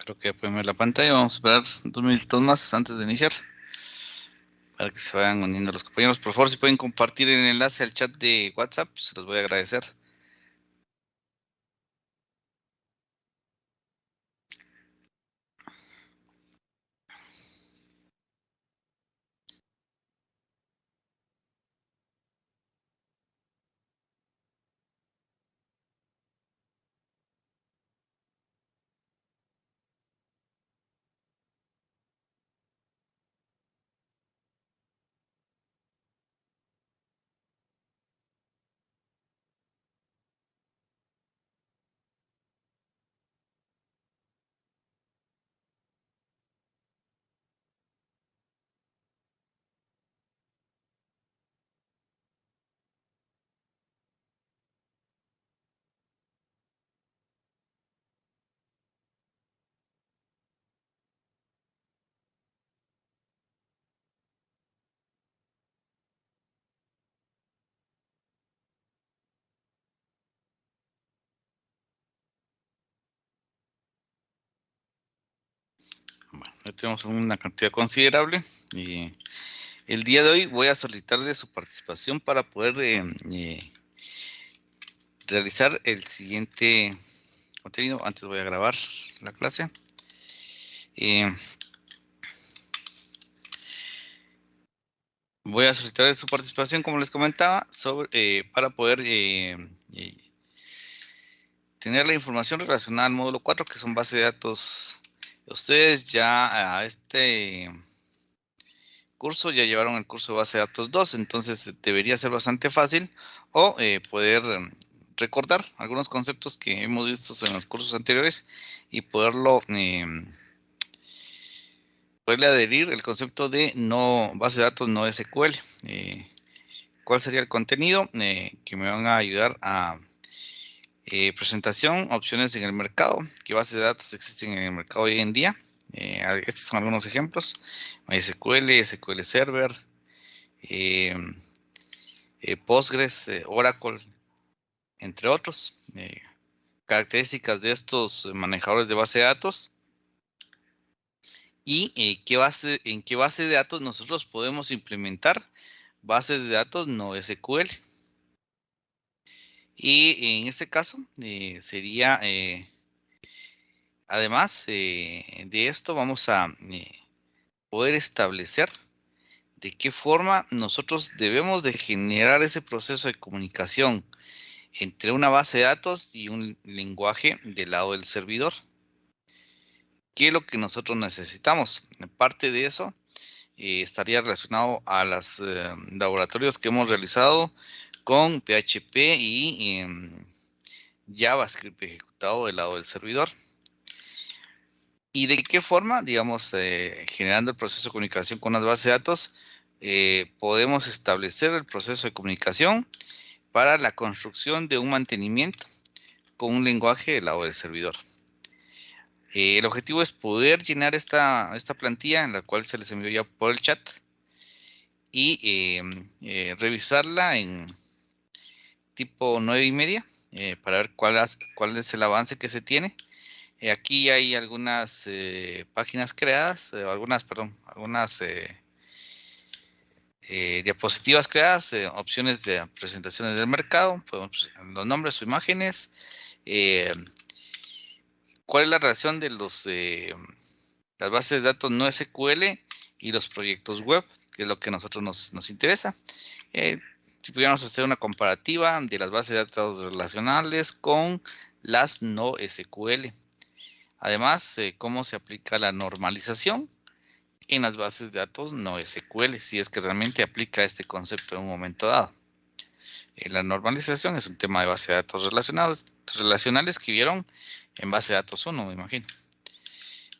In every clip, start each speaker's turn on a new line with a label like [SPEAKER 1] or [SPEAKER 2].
[SPEAKER 1] Creo que ya pueden ver la pantalla. Vamos a esperar 2 minutos más antes de iniciar para que se vayan uniendo los compañeros. Por favor, si pueden compartir el enlace al chat de WhatsApp, se los voy a agradecer. Bueno, ya tenemos una cantidad considerable y el día de hoy voy a solicitar de su participación para poder realizar el siguiente contenido. Antes voy a grabar la clase. Voy a solicitar de su participación, como les comentaba, para poder tener la información relacionada al módulo 4, que son base de datos. Ustedes ya a este curso ya llevaron el curso de base de datos 2, entonces debería ser bastante fácil o poder recordar algunos conceptos que hemos visto en los cursos anteriores y poderle adherir el concepto de base de datos no SQL. ¿Cuál sería el contenido? Que me van a ayudar a presentación, opciones en el mercado, qué bases de datos existen en el mercado hoy en día. Estos son algunos ejemplos: MySQL, SQL Server, Postgres, Oracle, entre otros. Características de estos manejadores de base de datos y en qué base de datos nosotros podemos implementar bases de datos no SQL. Y en este caso sería, además de esto, vamos a poder establecer de qué forma nosotros debemos de generar ese proceso de comunicación entre una base de datos y un lenguaje del lado del servidor. ¿Qué es lo que nosotros necesitamos? Parte de eso estaría relacionado a los laboratorios que hemos realizado con PHP y JavaScript ejecutado del lado del servidor. ¿Y de qué forma, digamos, generando el proceso de comunicación con las bases de datos, podemos establecer el proceso de comunicación para la construcción de un mantenimiento con un lenguaje del lado del servidor? El objetivo es poder llenar esta plantilla, en la cual se les envió ya por el chat, y revisarla en tipo 9:30 para ver cuál es el avance que se tiene. Aquí hay algunas páginas creadas, algunas diapositivas creadas, opciones de presentaciones del mercado, podemos, los nombres o imágenes, cuál es la relación de las bases de datos no SQL y los proyectos web, que es lo que a nosotros nos interesa. Si pudiéramos hacer una comparativa de las bases de datos relacionales con las no SQL. Además, cómo se aplica la normalización en las bases de datos no SQL, si es que realmente aplica este concepto en un momento dado. La normalización es un tema de base de datos relacionales que vieron en base de datos 1, me imagino.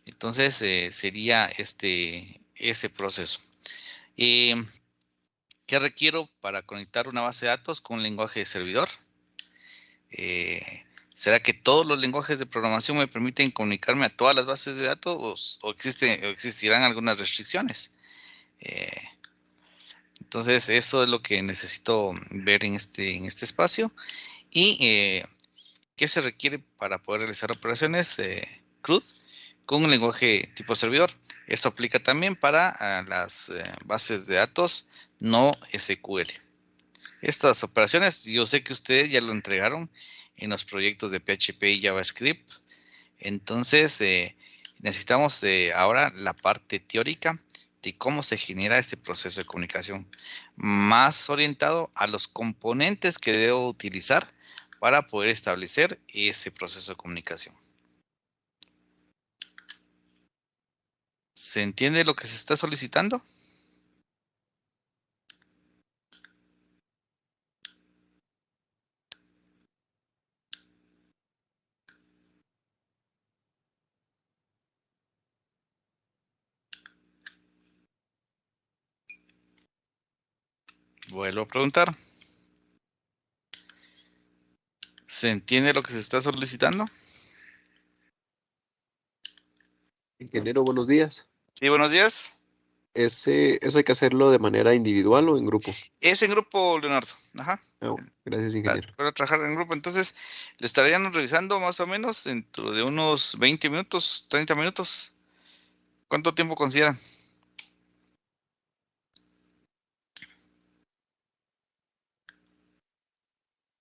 [SPEAKER 1] Entonces, sería ese proceso. ¿Qué requiero para conectar una base de datos con un lenguaje de servidor? ¿Será que todos los lenguajes de programación me permiten comunicarme a todas las bases de datos o existirán algunas restricciones? Entonces, eso es lo que necesito ver en este espacio. ¿Y qué se requiere para poder realizar operaciones CRUD? con un lenguaje tipo servidor. Esto aplica también para las bases de datos no SQL. Estas operaciones, yo sé que ustedes ya lo entregaron en los proyectos de PHP y JavaScript. Entonces, necesitamos ahora la parte teórica de cómo se genera este proceso de comunicación, más orientado a los componentes que debo utilizar para poder establecer ese proceso de comunicación. ¿Se entiende lo que se está solicitando? Vuelvo a preguntar. ¿Se entiende lo que se está solicitando?
[SPEAKER 2] Ingeniero, buenos días.
[SPEAKER 1] Sí, buenos días.
[SPEAKER 2] ¿Eso hay que hacerlo de manera individual o en grupo?
[SPEAKER 1] Es en grupo, Leonardo. Ajá.
[SPEAKER 2] Gracias, ingeniero.
[SPEAKER 1] Para trabajar en grupo. Entonces, lo estaríamos revisando más o menos dentro de unos 20 minutos, 30 minutos. ¿Cuánto tiempo consideran?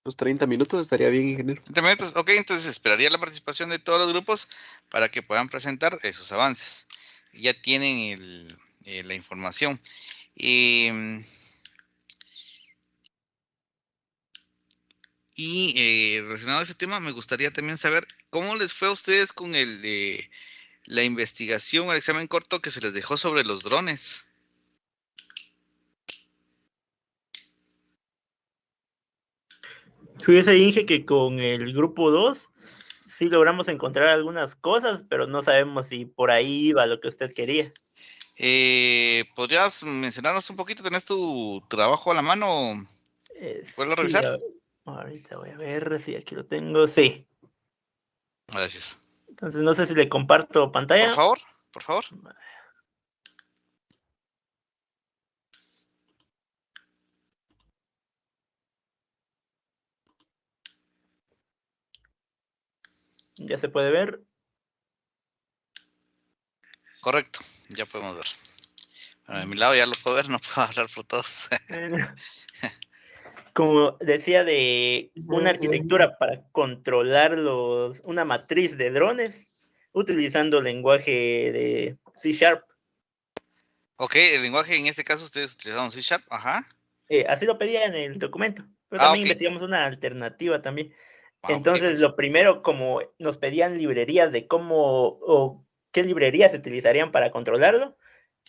[SPEAKER 2] Unos 30 minutos estaría bien, ingeniero.
[SPEAKER 1] 30 minutos. Ok, entonces esperaría la participación de todos los grupos para que puedan presentar esos avances. Ya tienen la información. Y relacionado a ese tema, me gustaría también saber cómo les fue a ustedes con la investigación, el examen corto que se les dejó sobre los drones.
[SPEAKER 3] Fíjese, Inge, que con el grupo 2 sí logramos encontrar algunas cosas, pero no sabemos si por ahí iba lo que usted quería.
[SPEAKER 1] ¿Podrías mencionarnos un poquito? ¿Tenés tu trabajo a la mano? ¿Puedo
[SPEAKER 3] Sí,
[SPEAKER 1] revisar?
[SPEAKER 3] ahorita voy a ver si aquí lo tengo. Sí.
[SPEAKER 1] Gracias.
[SPEAKER 3] Entonces no sé si le comparto pantalla.
[SPEAKER 1] Por favor, por favor.
[SPEAKER 3] Ya se puede ver.
[SPEAKER 1] Correcto, ya podemos ver. Bueno, de mi lado ya lo puedo ver, no puedo hablar por todos.
[SPEAKER 3] Como decía, de una arquitectura para controlar una matriz de drones utilizando lenguaje de C#.
[SPEAKER 1] Ok, el lenguaje en este caso ustedes utilizaron C#, ajá.
[SPEAKER 3] Así lo pedía en el documento, pero también
[SPEAKER 1] Ok.
[SPEAKER 3] investigamos una alternativa también.
[SPEAKER 1] Ok,
[SPEAKER 3] Entonces,
[SPEAKER 1] perfecto.
[SPEAKER 3] lo primero, como nos pedían librerías de cómo o qué librerías se utilizarían para controlarlo,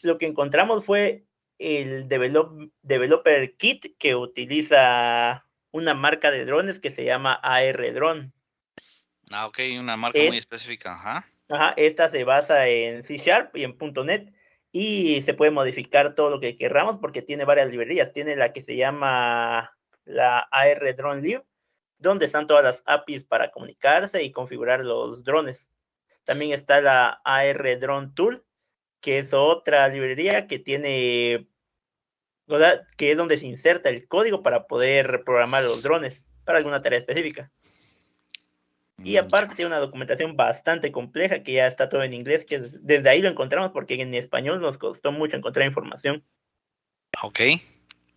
[SPEAKER 3] lo que encontramos fue el Developer Kit, que utiliza una marca de drones que se llama AR Drone.
[SPEAKER 1] Ok, una marca muy específica, ajá.
[SPEAKER 3] Esta se basa en C# y en .NET, y se puede modificar todo lo que querramos porque tiene varias librerías. Tiene la que se llama la AR Drone Lib, donde están todas las APIs para comunicarse y configurar los drones. También está la AR Drone Tool, que es otra librería que tiene, ¿verdad?, que es donde se inserta el código para poder programar los drones para alguna tarea específica. Y aparte tiene una documentación bastante compleja que ya está todo en inglés, que desde ahí lo encontramos porque en español nos costó mucho encontrar información.
[SPEAKER 1] Ok.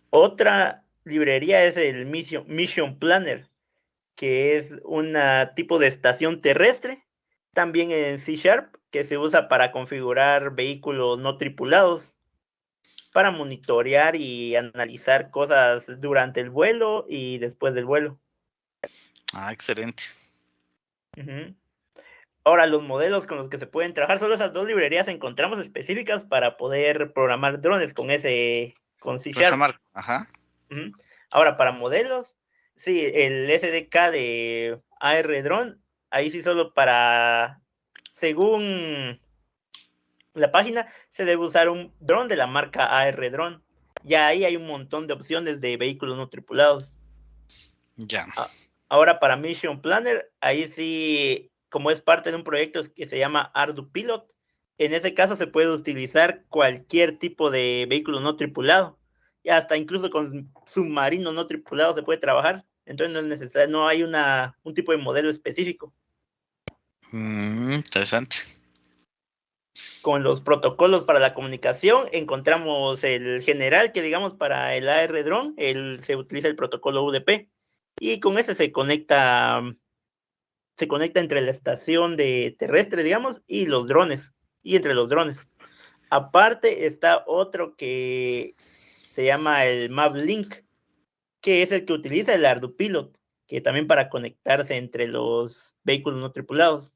[SPEAKER 3] Otra librería es el Mission Planner, que es un tipo de estación terrestre, también en C#, que se usa para configurar vehículos no tripulados, para monitorear y analizar cosas durante el vuelo y después del vuelo.
[SPEAKER 1] Excelente.
[SPEAKER 3] Ahora, los modelos con los que se pueden trabajar, solo esas dos librerías encontramos específicas para poder programar drones con C#.
[SPEAKER 1] Ajá.
[SPEAKER 3] Ahora, para modelos, sí, el SDK de AR Drone, ahí sí solo según la página, se debe usar un dron de la marca AR Drone. Ya ahí hay un montón de opciones de vehículos no tripulados.
[SPEAKER 1] Ya.
[SPEAKER 3] Ahora, para Mission Planner, ahí sí, como es parte de un proyecto que se llama Ardu Pilot, en ese caso se puede utilizar cualquier tipo de vehículo no tripulado, y hasta incluso con submarinos no tripulados se puede trabajar. Entonces no es necesario, no hay un tipo de modelo específico.
[SPEAKER 1] Interesante.
[SPEAKER 3] con los protocolos para la comunicación. Encontramos el general, que digamos para el AR drone, se utiliza el protocolo UDP, y con ese se conecta entre la estación de terrestre, digamos, y los drones, y entre los drones. Aparte está otro que se llama el MapLink, que es el que utiliza el ArduPilot, que también para conectarse entre los vehículos no tripulados.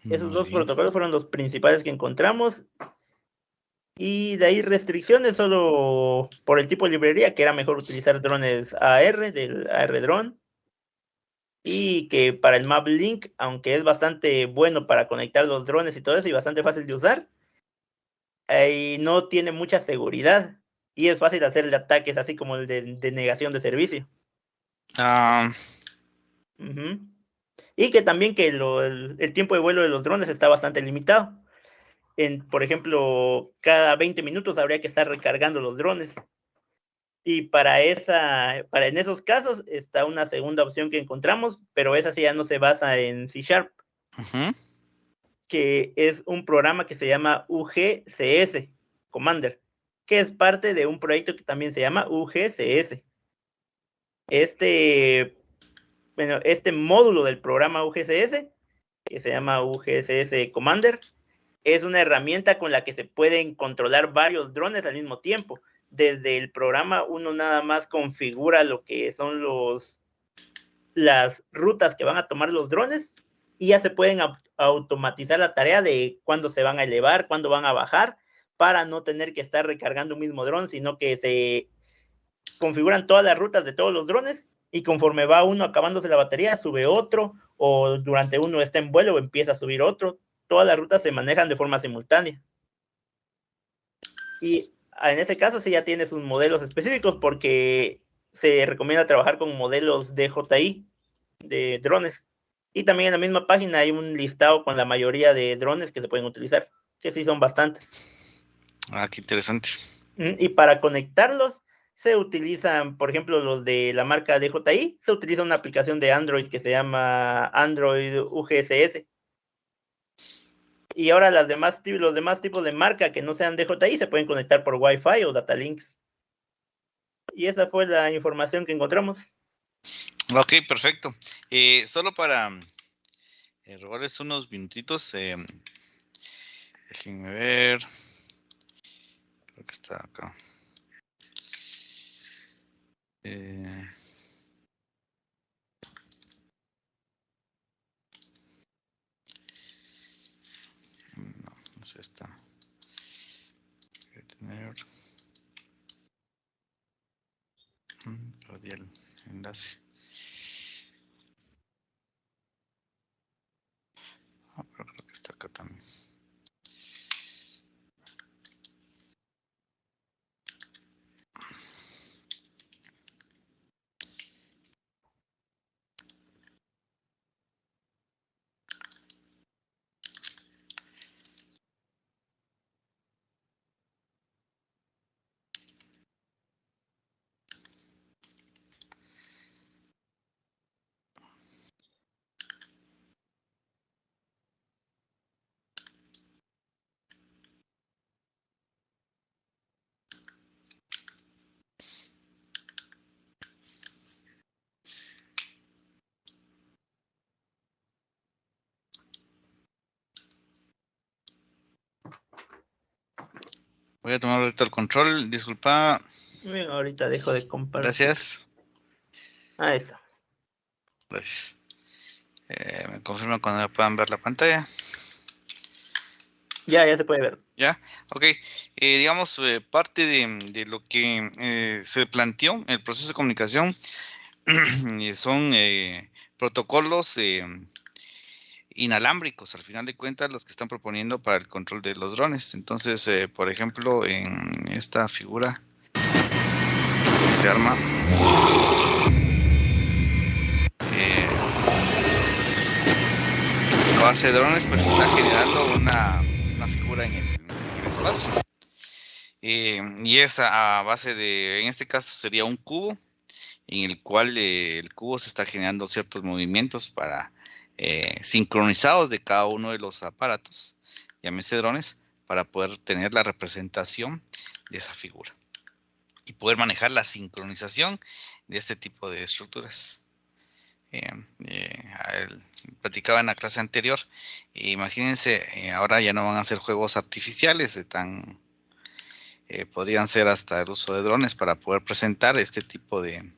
[SPEAKER 3] Esos
[SPEAKER 1] Muy
[SPEAKER 3] dos
[SPEAKER 1] bien.
[SPEAKER 3] protocolos fueron los principales que encontramos. Y de ahí restricciones solo por el tipo de librería, que era mejor utilizar drones AR, del AR Drone. Y que para el MapLink, aunque es bastante bueno para conectar los drones y todo eso, y bastante fácil de usar, ahí no tiene mucha seguridad. Y es fácil hacerle ataques así como el de negación de servicio. Uh-huh. Y que también que el tiempo de vuelo de los drones está bastante limitado. Por ejemplo, cada 20 minutos habría que estar recargando los drones. Y en esos casos está una segunda opción que encontramos, pero esa sí ya no se basa en C#,
[SPEAKER 1] Uh-huh.
[SPEAKER 3] que es un programa que se llama UGCS Commander, que es parte de un proyecto que también se llama UGCS. Este módulo del programa UGCS, que se llama UGCS Commander, es una herramienta con la que se pueden controlar varios drones al mismo tiempo. Desde el programa uno nada más configura lo que son las rutas que van a tomar los drones, y ya se pueden automatizar la tarea de cuándo se van a elevar, cuándo van a bajar, para no tener que estar recargando un mismo dron, sino que se configuran todas las rutas de todos los drones, y conforme va uno acabándose la batería, sube otro, o durante uno está en vuelo, empieza a subir otro. Todas las rutas se manejan de forma simultánea. Y en ese caso sí ya tiene sus modelos específicos, porque se recomienda trabajar con modelos DJI de drones. Y también en la misma página hay un listado con la mayoría de drones que se pueden utilizar, que sí son bastantes.
[SPEAKER 1] Qué interesante.
[SPEAKER 3] Y para conectarlos se utilizan, por ejemplo, los de la marca DJI, se utiliza una aplicación de Android que se llama Android UGSS. Y ahora los demás tipos de marca que no sean DJI se pueden conectar por Wi-Fi o data links. Y esa fue la información que encontramos.
[SPEAKER 1] Ok, perfecto. Solo para robarles unos minutitos, déjenme ver. Creo que está acá. No es esta. Voy a tener radial enlace. Pero creo que está acá también. Voy a tomar ahorita el control, disculpa.
[SPEAKER 3] Bien, ahorita dejo de compartir.
[SPEAKER 1] Gracias.
[SPEAKER 3] Ahí está.
[SPEAKER 1] Gracias. Me confirma cuando puedan ver la pantalla.
[SPEAKER 3] Ya se puede ver.
[SPEAKER 1] Ya, ok. Digamos, parte de lo que se planteó el proceso de comunicación son protocolos inalámbricos, al final de cuentas, los que están proponiendo para el control de los drones. Entonces, por ejemplo, en esta figura que se arma, la base de drones pues está generando una figura en el espacio. Y es a base de, en este caso sería un cubo, en el cual el cubo se está generando ciertos movimientos para sincronizados de cada uno de los aparatos, llámese drones, para poder tener la representación de esa figura y poder manejar la sincronización de este tipo de estructuras. Platicaba en la clase anterior, imagínense, ahora ya no van a ser juegos artificiales, podrían ser hasta el uso de drones para poder presentar este tipo de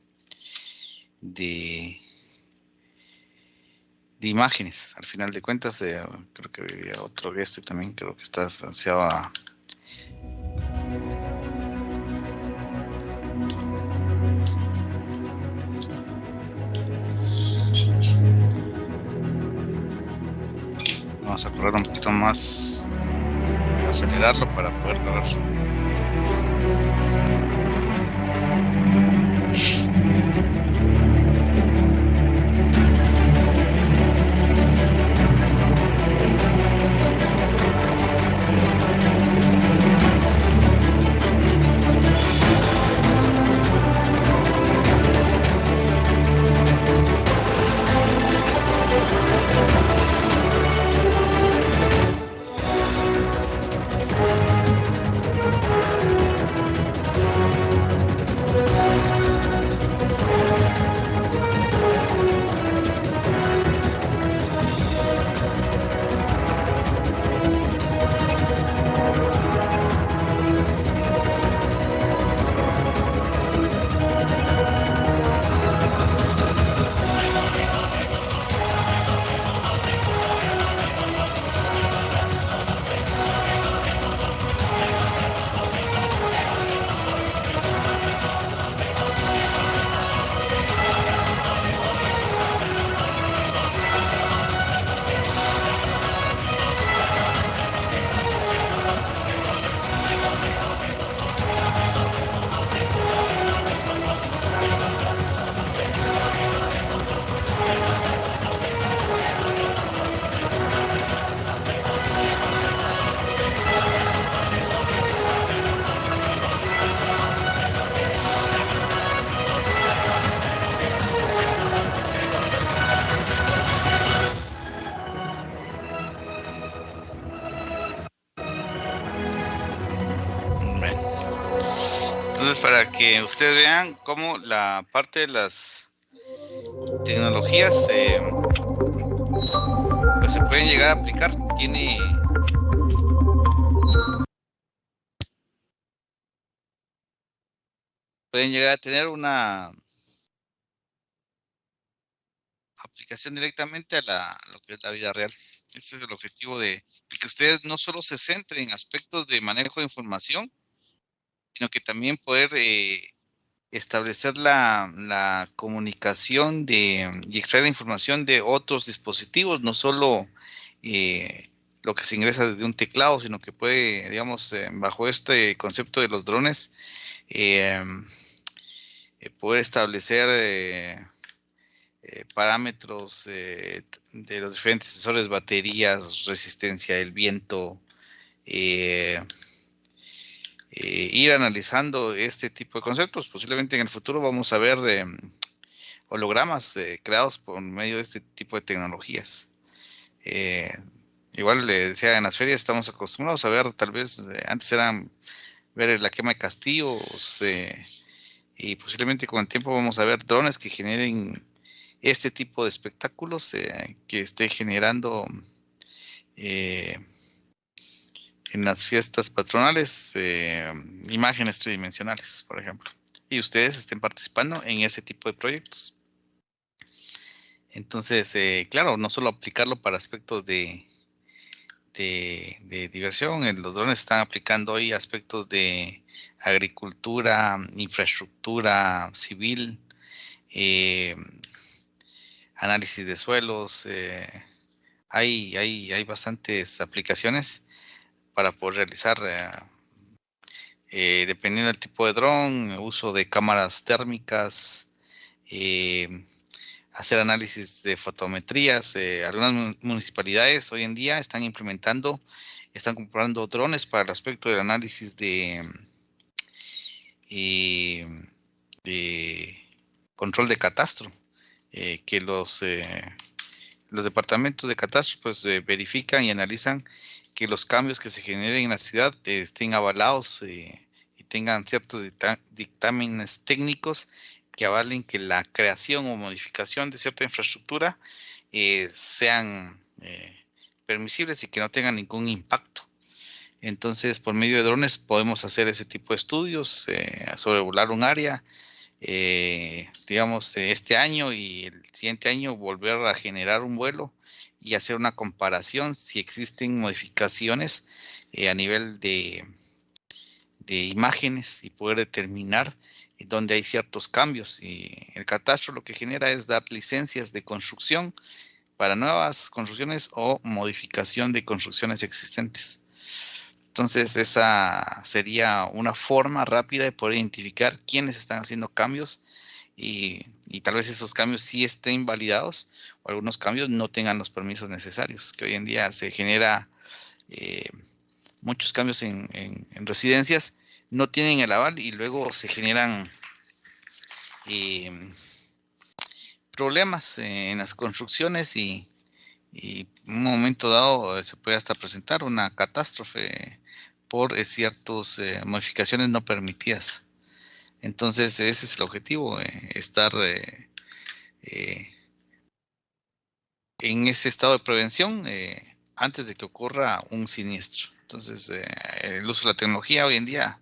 [SPEAKER 1] imágenes. Al final de cuentas, creo que había otro también, creo que está asociado a... Vamos a correr un poquito más, acelerarlo para poderlo ver. Entonces, para que ustedes vean cómo la parte de las tecnologías pues se pueden llegar a aplicar, pueden llegar a tener una aplicación directamente a lo que es la vida real. Ese es el objetivo de que ustedes no solo se centren en aspectos de manejo de información, sino que también poder establecer la comunicación y extraer información de otros dispositivos, no solo lo que se ingresa desde un teclado, sino que puede, digamos, bajo este concepto de los drones, poder establecer parámetros de los diferentes sensores, baterías, resistencia del viento, ir analizando este tipo de conceptos. Posiblemente en el futuro vamos a ver hologramas creados por medio de este tipo de tecnologías. Igual le decía, en las ferias estamos acostumbrados a ver, tal vez antes eran ver la quema de castillos, y posiblemente con el tiempo vamos a ver drones que generen este tipo de espectáculos, que esté generando en las fiestas patronales imágenes tridimensionales, por ejemplo, y ustedes estén participando en ese tipo de proyectos. Entonces, claro, no solo aplicarlo para aspectos de diversión, los drones están aplicando hoy aspectos de agricultura, infraestructura civil, análisis de suelos, hay bastantes aplicaciones para poder realizar, dependiendo del tipo de dron, uso de cámaras térmicas, hacer análisis de fotometrías. Algunas municipalidades hoy en día están comprando drones para el aspecto del análisis de control de catastro, que los los departamentos de catastro pues verifican y analizan que los cambios que se generen en la ciudad estén avalados y tengan ciertos dictámenes técnicos que avalen que la creación o modificación de cierta infraestructura sean permisibles y que no tengan ningún impacto. Entonces, por medio de drones podemos hacer ese tipo de estudios, sobrevolar un área, digamos, este año y el siguiente año volver a generar un vuelo y hacer una comparación si existen modificaciones a nivel de imágenes y poder determinar dónde hay ciertos cambios. Y el catastro lo que genera es dar licencias de construcción para nuevas construcciones o modificación de construcciones existentes. Entonces, esa sería una forma rápida de poder identificar quiénes están haciendo cambios y tal vez esos cambios sí estén validados o algunos cambios no tengan los permisos necesarios, que hoy en día se genera muchos cambios en residencias, no tienen el aval y luego se generan problemas en las construcciones y en un momento dado se puede hasta presentar una catástrofe por ciertas modificaciones no permitidas. Entonces ese es el objetivo, estar en ese estado de prevención antes de que ocurra un siniestro. Entonces el uso de la tecnología hoy en día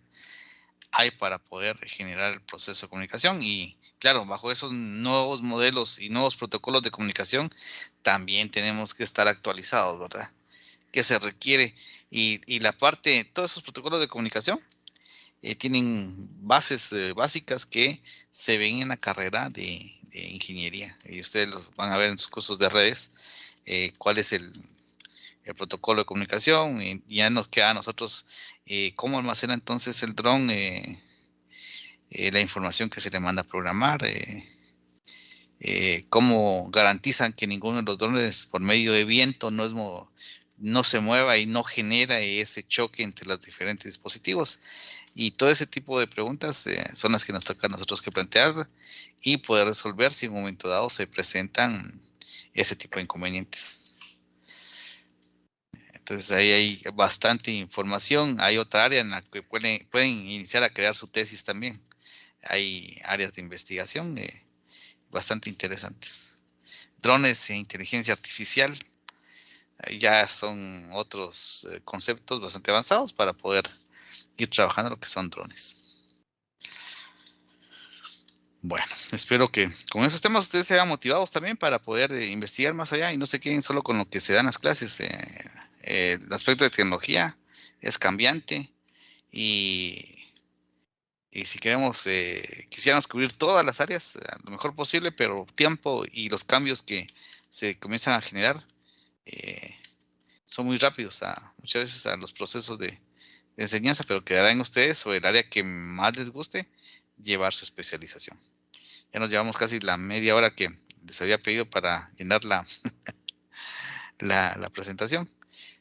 [SPEAKER 1] hay para poder generar el proceso de comunicación y claro, bajo esos nuevos modelos y nuevos protocolos de comunicación también tenemos que estar actualizados, ¿verdad? Que se requiere y la parte, todos esos protocolos de comunicación tienen bases básicas que se ven en la carrera de ingeniería y ustedes los van a ver en sus cursos de redes cuál es el protocolo de comunicación y ya nos queda a nosotros cómo almacena entonces el dron la información que se le manda a programar, cómo garantizan que ninguno de los drones por medio de viento no se mueva y no genera ese choque entre los diferentes dispositivos. Y todo ese tipo de preguntas son las que nos toca a nosotros que plantear y poder resolver si en un momento dado se presentan ese tipo de inconvenientes. Entonces ahí hay bastante información. Hay otra área en la que pueden iniciar a crear su tesis también. Hay áreas de investigación bastante interesantes. Drones e inteligencia artificial ya son otros conceptos bastante avanzados para poder ir trabajando lo que son drones. Bueno, espero que con esos temas ustedes se hayan motivados también para poder investigar más allá y no se queden solo con lo que se dan las clases. El aspecto de tecnología es cambiante y si queremos, quisiéramos cubrir todas las áreas lo mejor posible, pero tiempo y los cambios que se comienzan a generar son muy rápidos muchas veces a los procesos de enseñanza, pero quedará en ustedes sobre el área que más les guste llevar su especialización. Ya nos llevamos casi la media hora que les había pedido para llenar la presentación.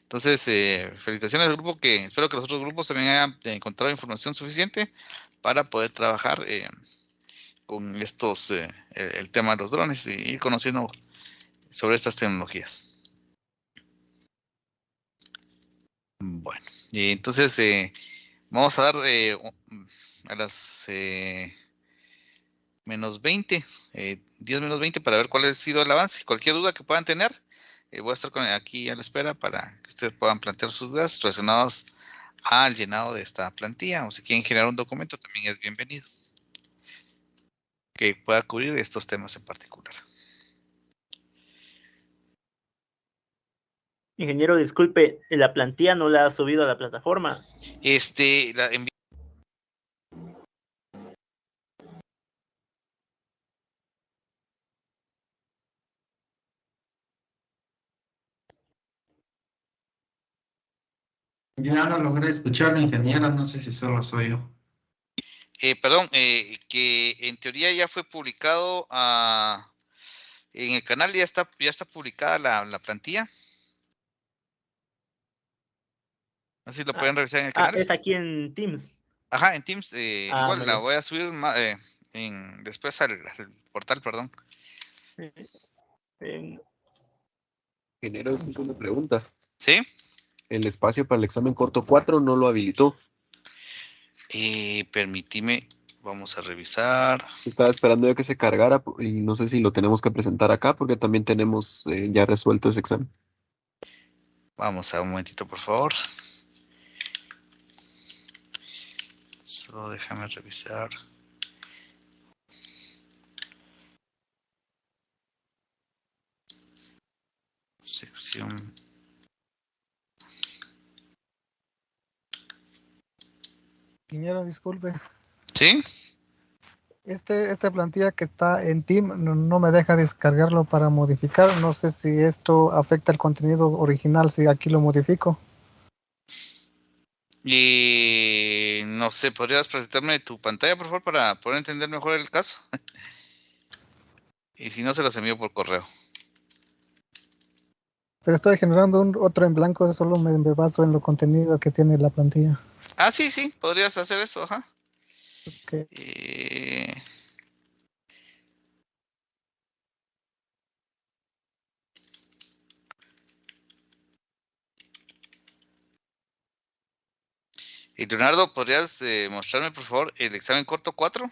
[SPEAKER 1] Entonces, felicitaciones al grupo, que espero que los otros grupos también hayan encontrado información suficiente para poder trabajar con estos, el tema de los drones y ir conociendo sobre estas tecnologías. Bueno, y entonces vamos a dar a las menos 20, 10 menos 20 para ver cuál ha sido el avance. Cualquier duda que puedan tener, voy a estar aquí a la espera para que ustedes puedan plantear sus dudas relacionadas al llenado de esta plantilla, o si quieren generar un documento también es bienvenido que pueda cubrir estos temas en particular.
[SPEAKER 3] Ingeniero, disculpe, la plantilla no la ha subido a la plataforma.
[SPEAKER 4] Ya no logré escucharlo, ingeniero, no sé si solo soy yo.
[SPEAKER 1] Perdón, que en teoría ya fue publicado en el canal, ya está publicada la plantilla. No sé si lo pueden revisar en el canal.
[SPEAKER 3] Es aquí en Teams.
[SPEAKER 1] Ajá, en Teams. Igual
[SPEAKER 3] vale.
[SPEAKER 1] la voy a subir después al portal, perdón.
[SPEAKER 2] Ingeniero, es una pregunta.
[SPEAKER 1] ¿Sí?
[SPEAKER 2] El espacio para el examen corto 4 no lo habilitó.
[SPEAKER 1] Permíteme, vamos a revisar.
[SPEAKER 2] Estaba esperando ya que se cargara y no sé si lo tenemos que presentar acá porque también tenemos ya resuelto ese examen.
[SPEAKER 1] Vamos a un momentito, por favor. Solo déjame revisar. Sección.
[SPEAKER 5] Ingeniero, disculpe.
[SPEAKER 1] ¿Sí?
[SPEAKER 5] Esta plantilla que está en Team no me deja descargarlo para modificar. No sé si esto afecta el contenido original, si aquí lo modifico.
[SPEAKER 1] Y no sé, ¿podrías presentarme tu pantalla, por favor, para poder entender mejor el caso? Y si no, se las envío por correo.
[SPEAKER 5] Pero estoy generando otro en blanco, solo me baso en lo contenido que tiene la plantilla.
[SPEAKER 1] Ah, sí, sí, podrías hacer eso, ajá.
[SPEAKER 5] Okay.
[SPEAKER 1] Y Leonardo, ¿podrías mostrarme, por favor, el examen corto 4?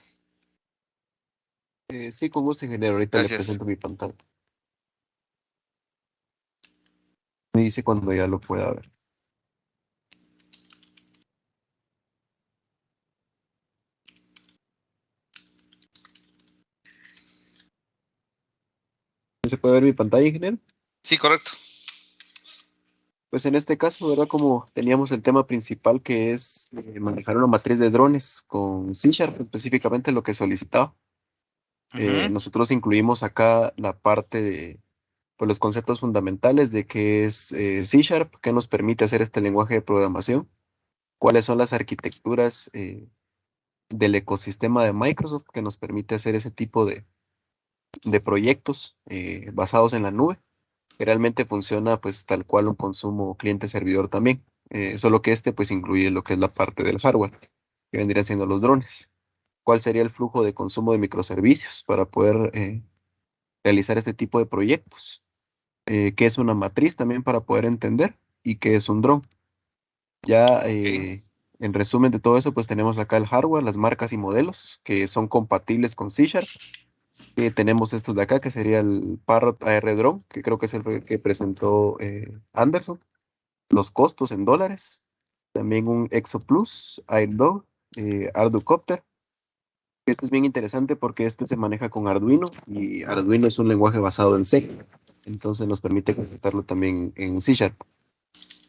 [SPEAKER 2] Sí, con gusto, ingeniero. Ahorita
[SPEAKER 1] Gracias.
[SPEAKER 2] le presento mi pantalla. Me dice cuando ya lo pueda ver. ¿Se puede ver mi pantalla, ingeniero?
[SPEAKER 1] Sí, correcto.
[SPEAKER 2] Pues en este caso, ¿verdad? Como teníamos el tema principal que es manejar una matriz de drones con C#, específicamente lo que solicitaba. Nosotros incluimos acá la parte de pues, los conceptos fundamentales de qué es C#, qué nos permite hacer este lenguaje de programación, cuáles son las arquitecturas del ecosistema de Microsoft que nos permite hacer ese tipo de proyectos basados en la nube, que realmente funciona pues tal cual un consumo cliente-servidor también, solo que este pues incluye lo que es la parte del hardware, que vendría siendo los drones. ¿Cuál sería el flujo de consumo de microservicios para poder realizar este tipo de proyectos? ¿Qué es una matriz también para poder entender? ¿Y qué es un dron? Ya en resumen de todo eso, pues tenemos acá el hardware, las marcas y modelos que son compatibles con C#. Tenemos estos de acá, que sería el Parrot AR Drone, que creo que es el que presentó Anderson. Los costos en dólares. También un Exo Plus, AirDog, Arducopter. Este es bien interesante porque este se maneja con Arduino y Arduino es un lenguaje basado en C. Entonces nos permite ejecutarlo también en C#.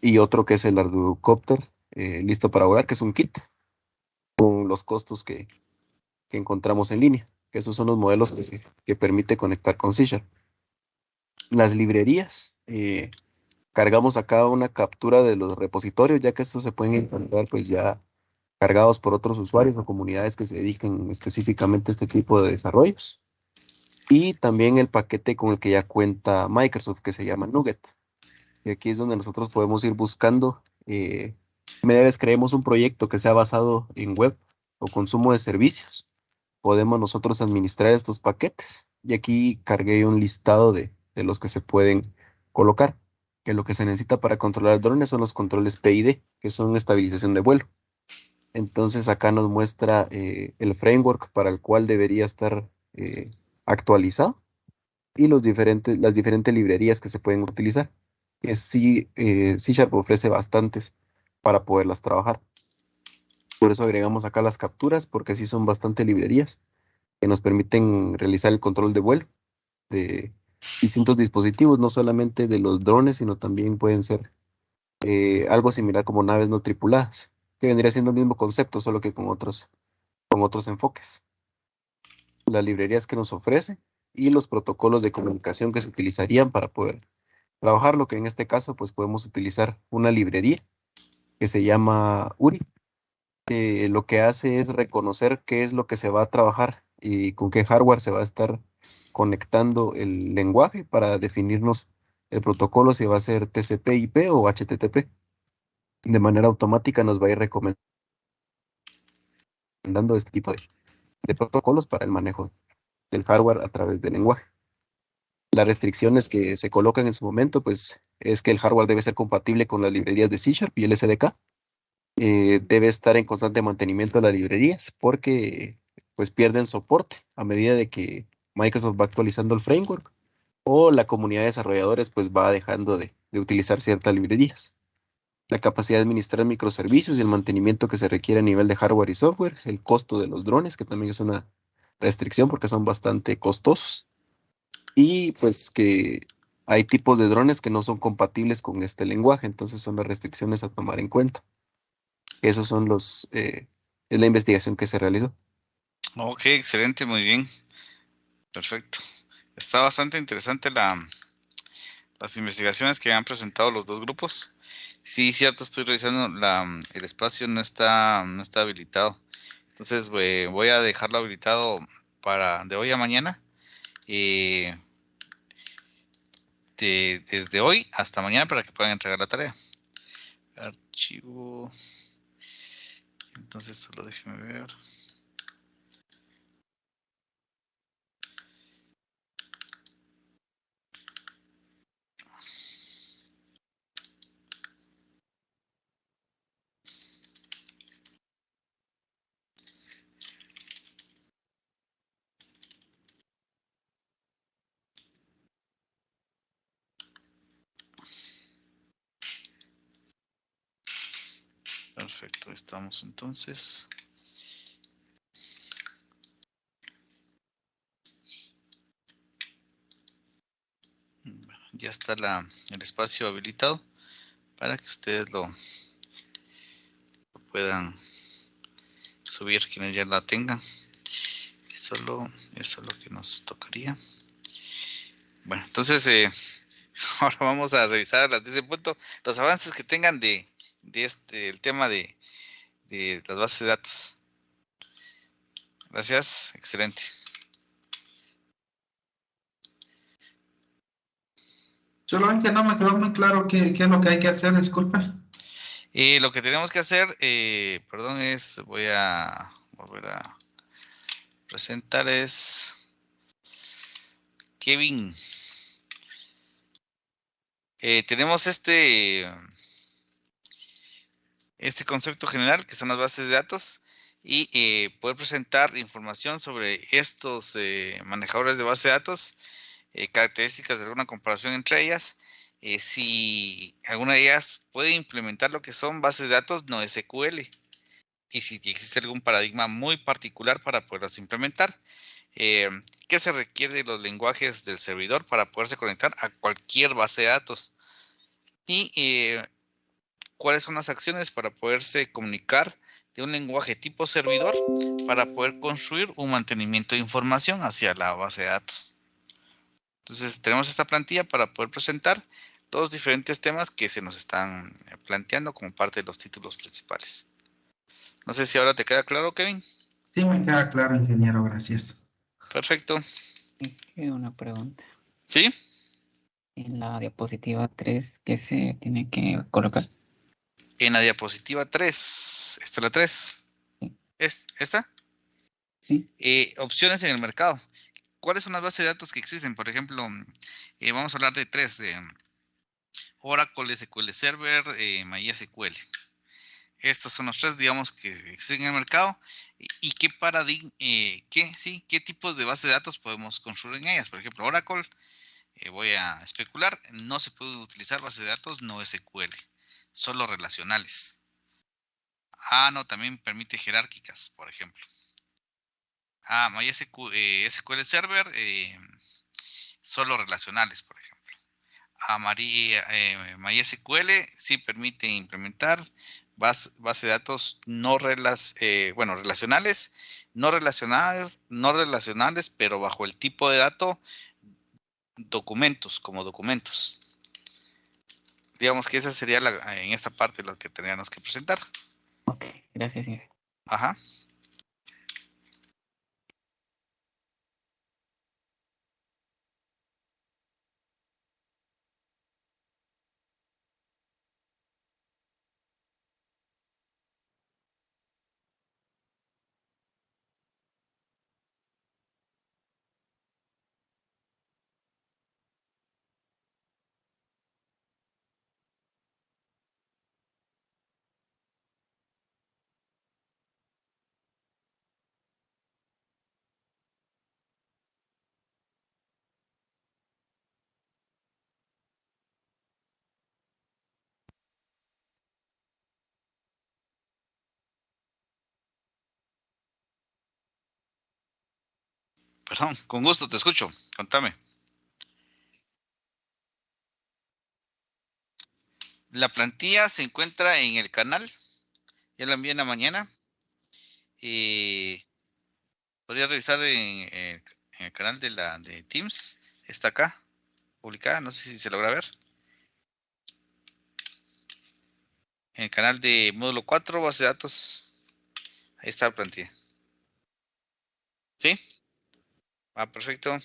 [SPEAKER 2] Y otro que es el Arducopter, listo para volar, que es un kit con los costos que encontramos en línea. Que esos son los modelos que permite conectar con C#. Las librerías, cargamos acá una captura de los repositorios, ya que estos se pueden encontrar pues ya cargados por otros usuarios o comunidades que se dedican específicamente a este tipo de desarrollos. Y también el paquete con el que ya cuenta Microsoft, que se llama Nugget. Y aquí es donde nosotros podemos ir buscando, media vez creemos un proyecto que sea basado en web o consumo de servicios, podemos nosotros administrar estos paquetes. Y aquí cargué un listado de los que se pueden colocar, que lo que se necesita para controlar drones son los controles PID, que son estabilización de vuelo. Entonces acá nos muestra el framework para el cual debería estar actualizado y las diferentes librerías que se pueden utilizar. Que sí, C# ofrece bastantes para poderlas trabajar. Por eso agregamos acá las capturas, porque sí son bastante librerías que nos permiten realizar el control de vuelo de distintos dispositivos, no solamente de los drones, sino también pueden ser algo similar como naves no tripuladas, que vendría siendo el mismo concepto, solo que con otros enfoques. Las librerías que nos ofrece y los protocolos de comunicación que se utilizarían para poder trabajar, lo que en este caso pues podemos utilizar una librería que se llama URI, que lo que hace es reconocer qué es lo que se va a trabajar y con qué hardware se va a estar conectando el lenguaje para definirnos el protocolo, si va a ser TCP/IP o HTTP. De manera automática nos va a ir recomendando este tipo de protocolos para el manejo del hardware a través del lenguaje. Las restricciones que se colocan en su momento, pues, es que el hardware debe ser compatible con las librerías de C Sharp y el SDK. Debe estar en constante mantenimiento de las librerías porque pues pierden soporte a medida de que Microsoft va actualizando el framework o la comunidad de desarrolladores pues va dejando de utilizar ciertas librerías. La capacidad de administrar microservicios y el mantenimiento que se requiere a nivel de hardware y software, el costo de los drones, que también es una restricción porque son bastante costosos, y pues que hay tipos de drones que no son compatibles con este lenguaje, entonces son las restricciones a tomar en cuenta. Esos son es la investigación que se realizó.
[SPEAKER 1] Ok, excelente, muy bien. Perfecto. Está bastante interesante las investigaciones que han presentado los dos grupos. Sí, cierto, estoy revisando el espacio no está habilitado. Entonces voy a dejarlo habilitado para de hoy a mañana. eh, desde hoy hasta mañana para que puedan entregar la tarea. Archivo. Entonces solo déjenme ver. Perfecto, estamos entonces. Ya está el espacio habilitado para que ustedes lo puedan subir quienes ya la tengan. Y solo eso es lo que nos tocaría. Bueno, entonces ahora vamos a revisar desde ese punto los avances que tengan de el tema de las bases de datos. Gracias, excelente.
[SPEAKER 4] Solamente no me quedó muy claro qué es lo que hay que hacer, disculpe.
[SPEAKER 1] Lo que tenemos que hacer, perdón, voy a volver a presentar es Kevin. Tenemos este concepto general que son las bases de datos y poder presentar información sobre estos manejadores de base de datos, características de alguna comparación entre ellas, si alguna de ellas puede implementar lo que son bases de datos no SQL y si existe algún paradigma muy particular para poderlas implementar. ¿Qué se requiere de los lenguajes del servidor para poderse conectar a cualquier base de datos? Y cuáles son las acciones para poderse comunicar de un lenguaje tipo servidor para poder construir un mantenimiento de información hacia la base de datos. Entonces tenemos esta plantilla para poder presentar los diferentes temas que se nos están planteando como parte de los títulos principales. No sé si ahora te queda claro, Kevin.
[SPEAKER 4] Sí, me queda claro, ingeniero, gracias.
[SPEAKER 1] Perfecto.
[SPEAKER 6] Una pregunta.
[SPEAKER 1] ¿Sí?
[SPEAKER 6] En la diapositiva 3, ¿qué se tiene que colocar?
[SPEAKER 1] En la diapositiva 3, esta es la 3.
[SPEAKER 6] Sí.
[SPEAKER 1] ¿Esta?
[SPEAKER 6] Sí.
[SPEAKER 1] Opciones en el mercado. ¿Cuáles son las bases de datos que existen? Por ejemplo, vamos a hablar de 3. Oracle, SQL Server, MySQL. Estos son los 3, digamos, que existen en el mercado. ¿Y qué paradigma, qué tipos de base de datos podemos construir en ellas? Por ejemplo, Oracle, voy a especular, no se puede utilizar base de datos no SQL, solo relacionales. No, también permite jerárquicas, por ejemplo. MySQL, SQL Server, solo relacionales, por ejemplo. MySQL sí permite implementar base de datos relacionales, no relacionales, pero bajo el tipo de dato documentos, como documentos. Digamos que esa sería en esta parte lo que tendríamos que presentar.
[SPEAKER 6] Ok, gracias, señor.
[SPEAKER 1] Ajá. Perdón, con gusto te escucho. Contame. La plantilla se encuentra en el canal. Ya la envié en la mañana. Podría revisar en el canal de Teams. Está acá, publicada. No sé si se logra ver. En el canal de módulo 4, base de datos. Ahí está la plantilla. ¿Sí? Perfecto.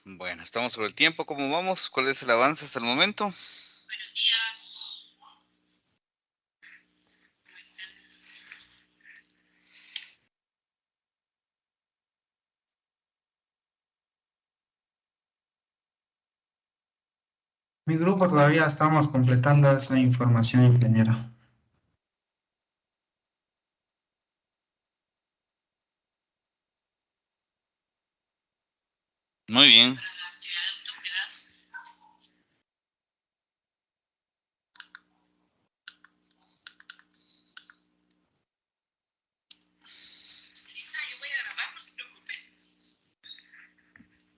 [SPEAKER 1] Bueno, estamos sobre el tiempo. ¿Cómo vamos? ¿Cuál es el avance hasta el momento?
[SPEAKER 7] Buenos días. ¿Cómo están?
[SPEAKER 4] Mi grupo todavía estamos completando esa información, ingeniero.
[SPEAKER 1] Muy bien.
[SPEAKER 7] Para la actividad de autocuidado. Lisa, yo voy a grabar, no se preocupe.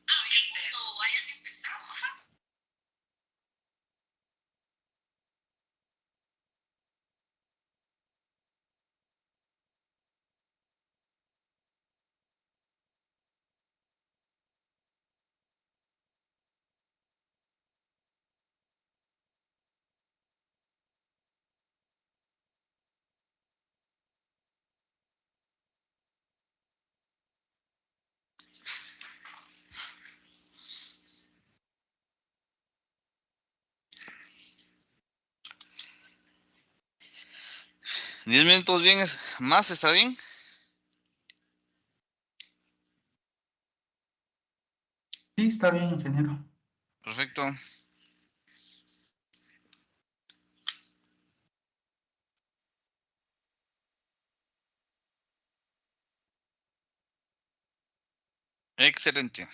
[SPEAKER 7] Ah, bien, cuando hayan empezado, ajá.
[SPEAKER 1] ¿10 minutos bien más? ¿Está bien?
[SPEAKER 4] Sí, está bien, ingeniero.
[SPEAKER 1] Perfecto. Excelente.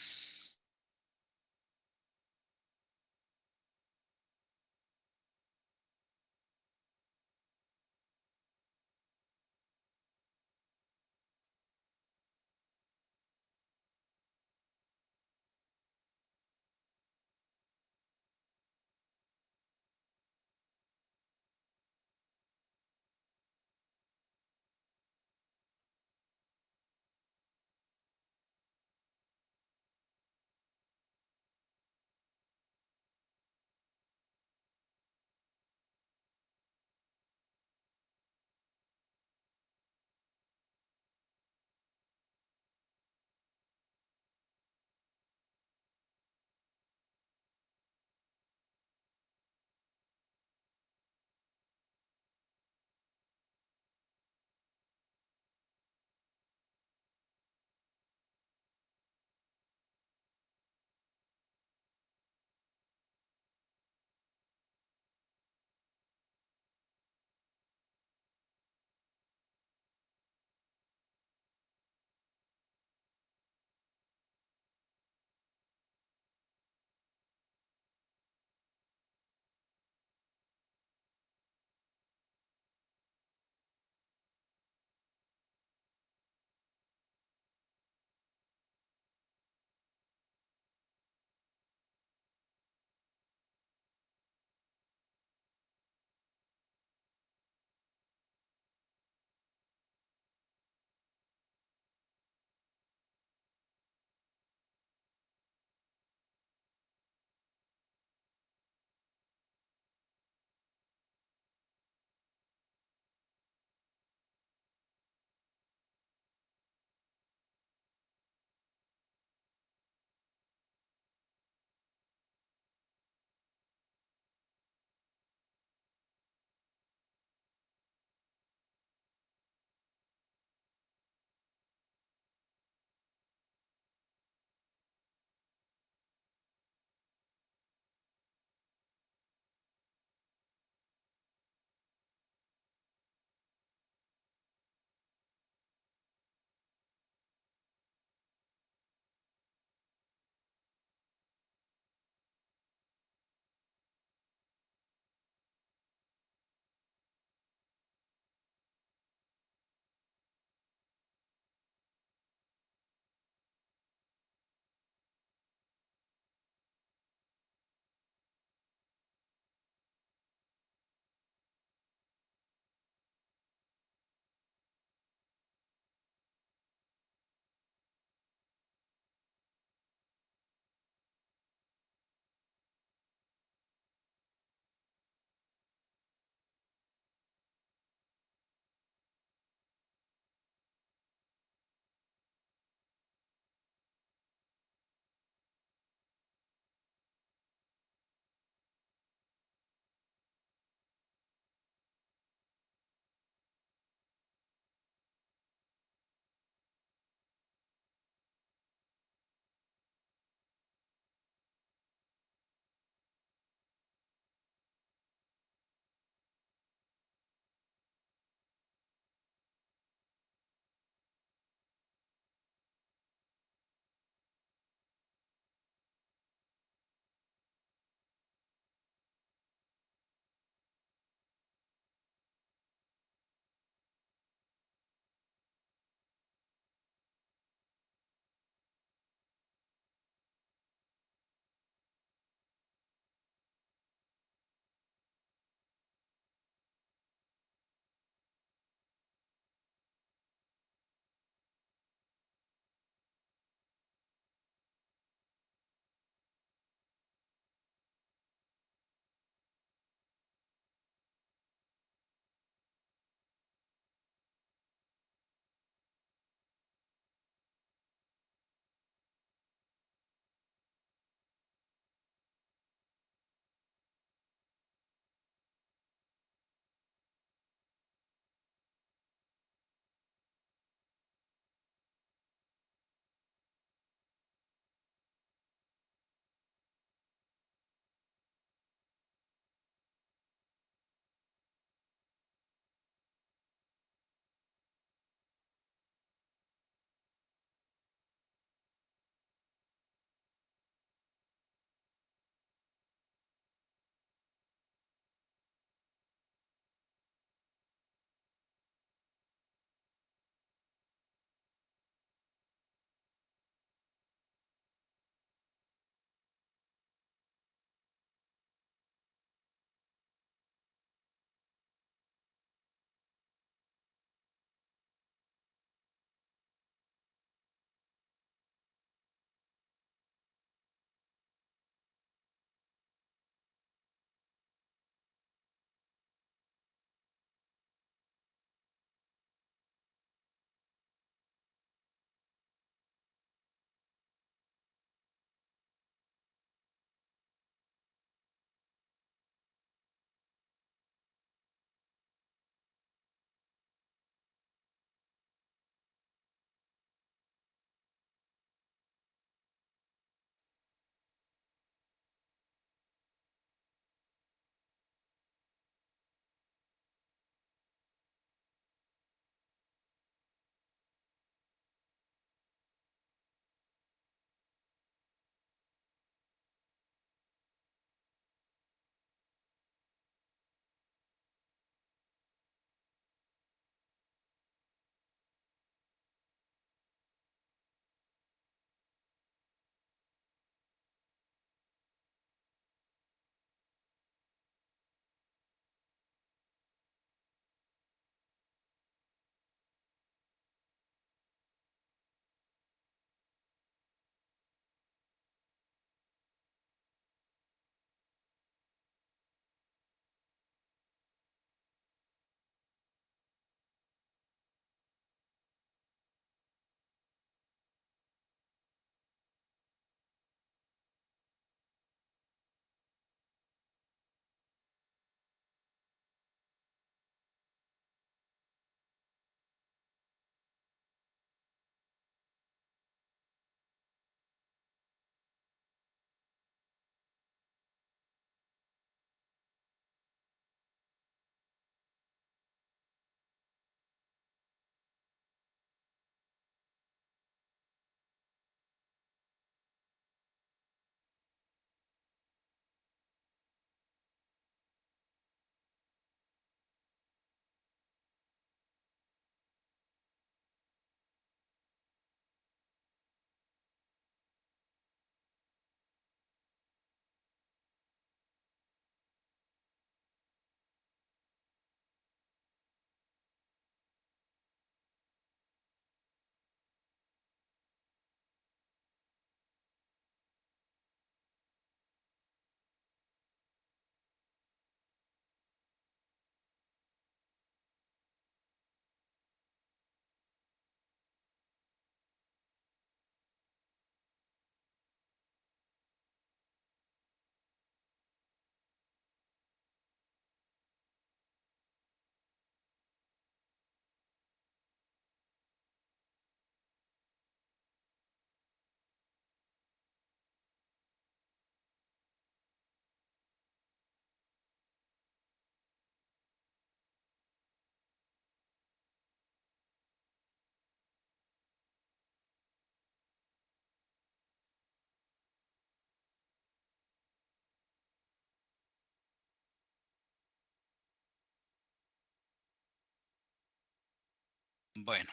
[SPEAKER 1] Bueno,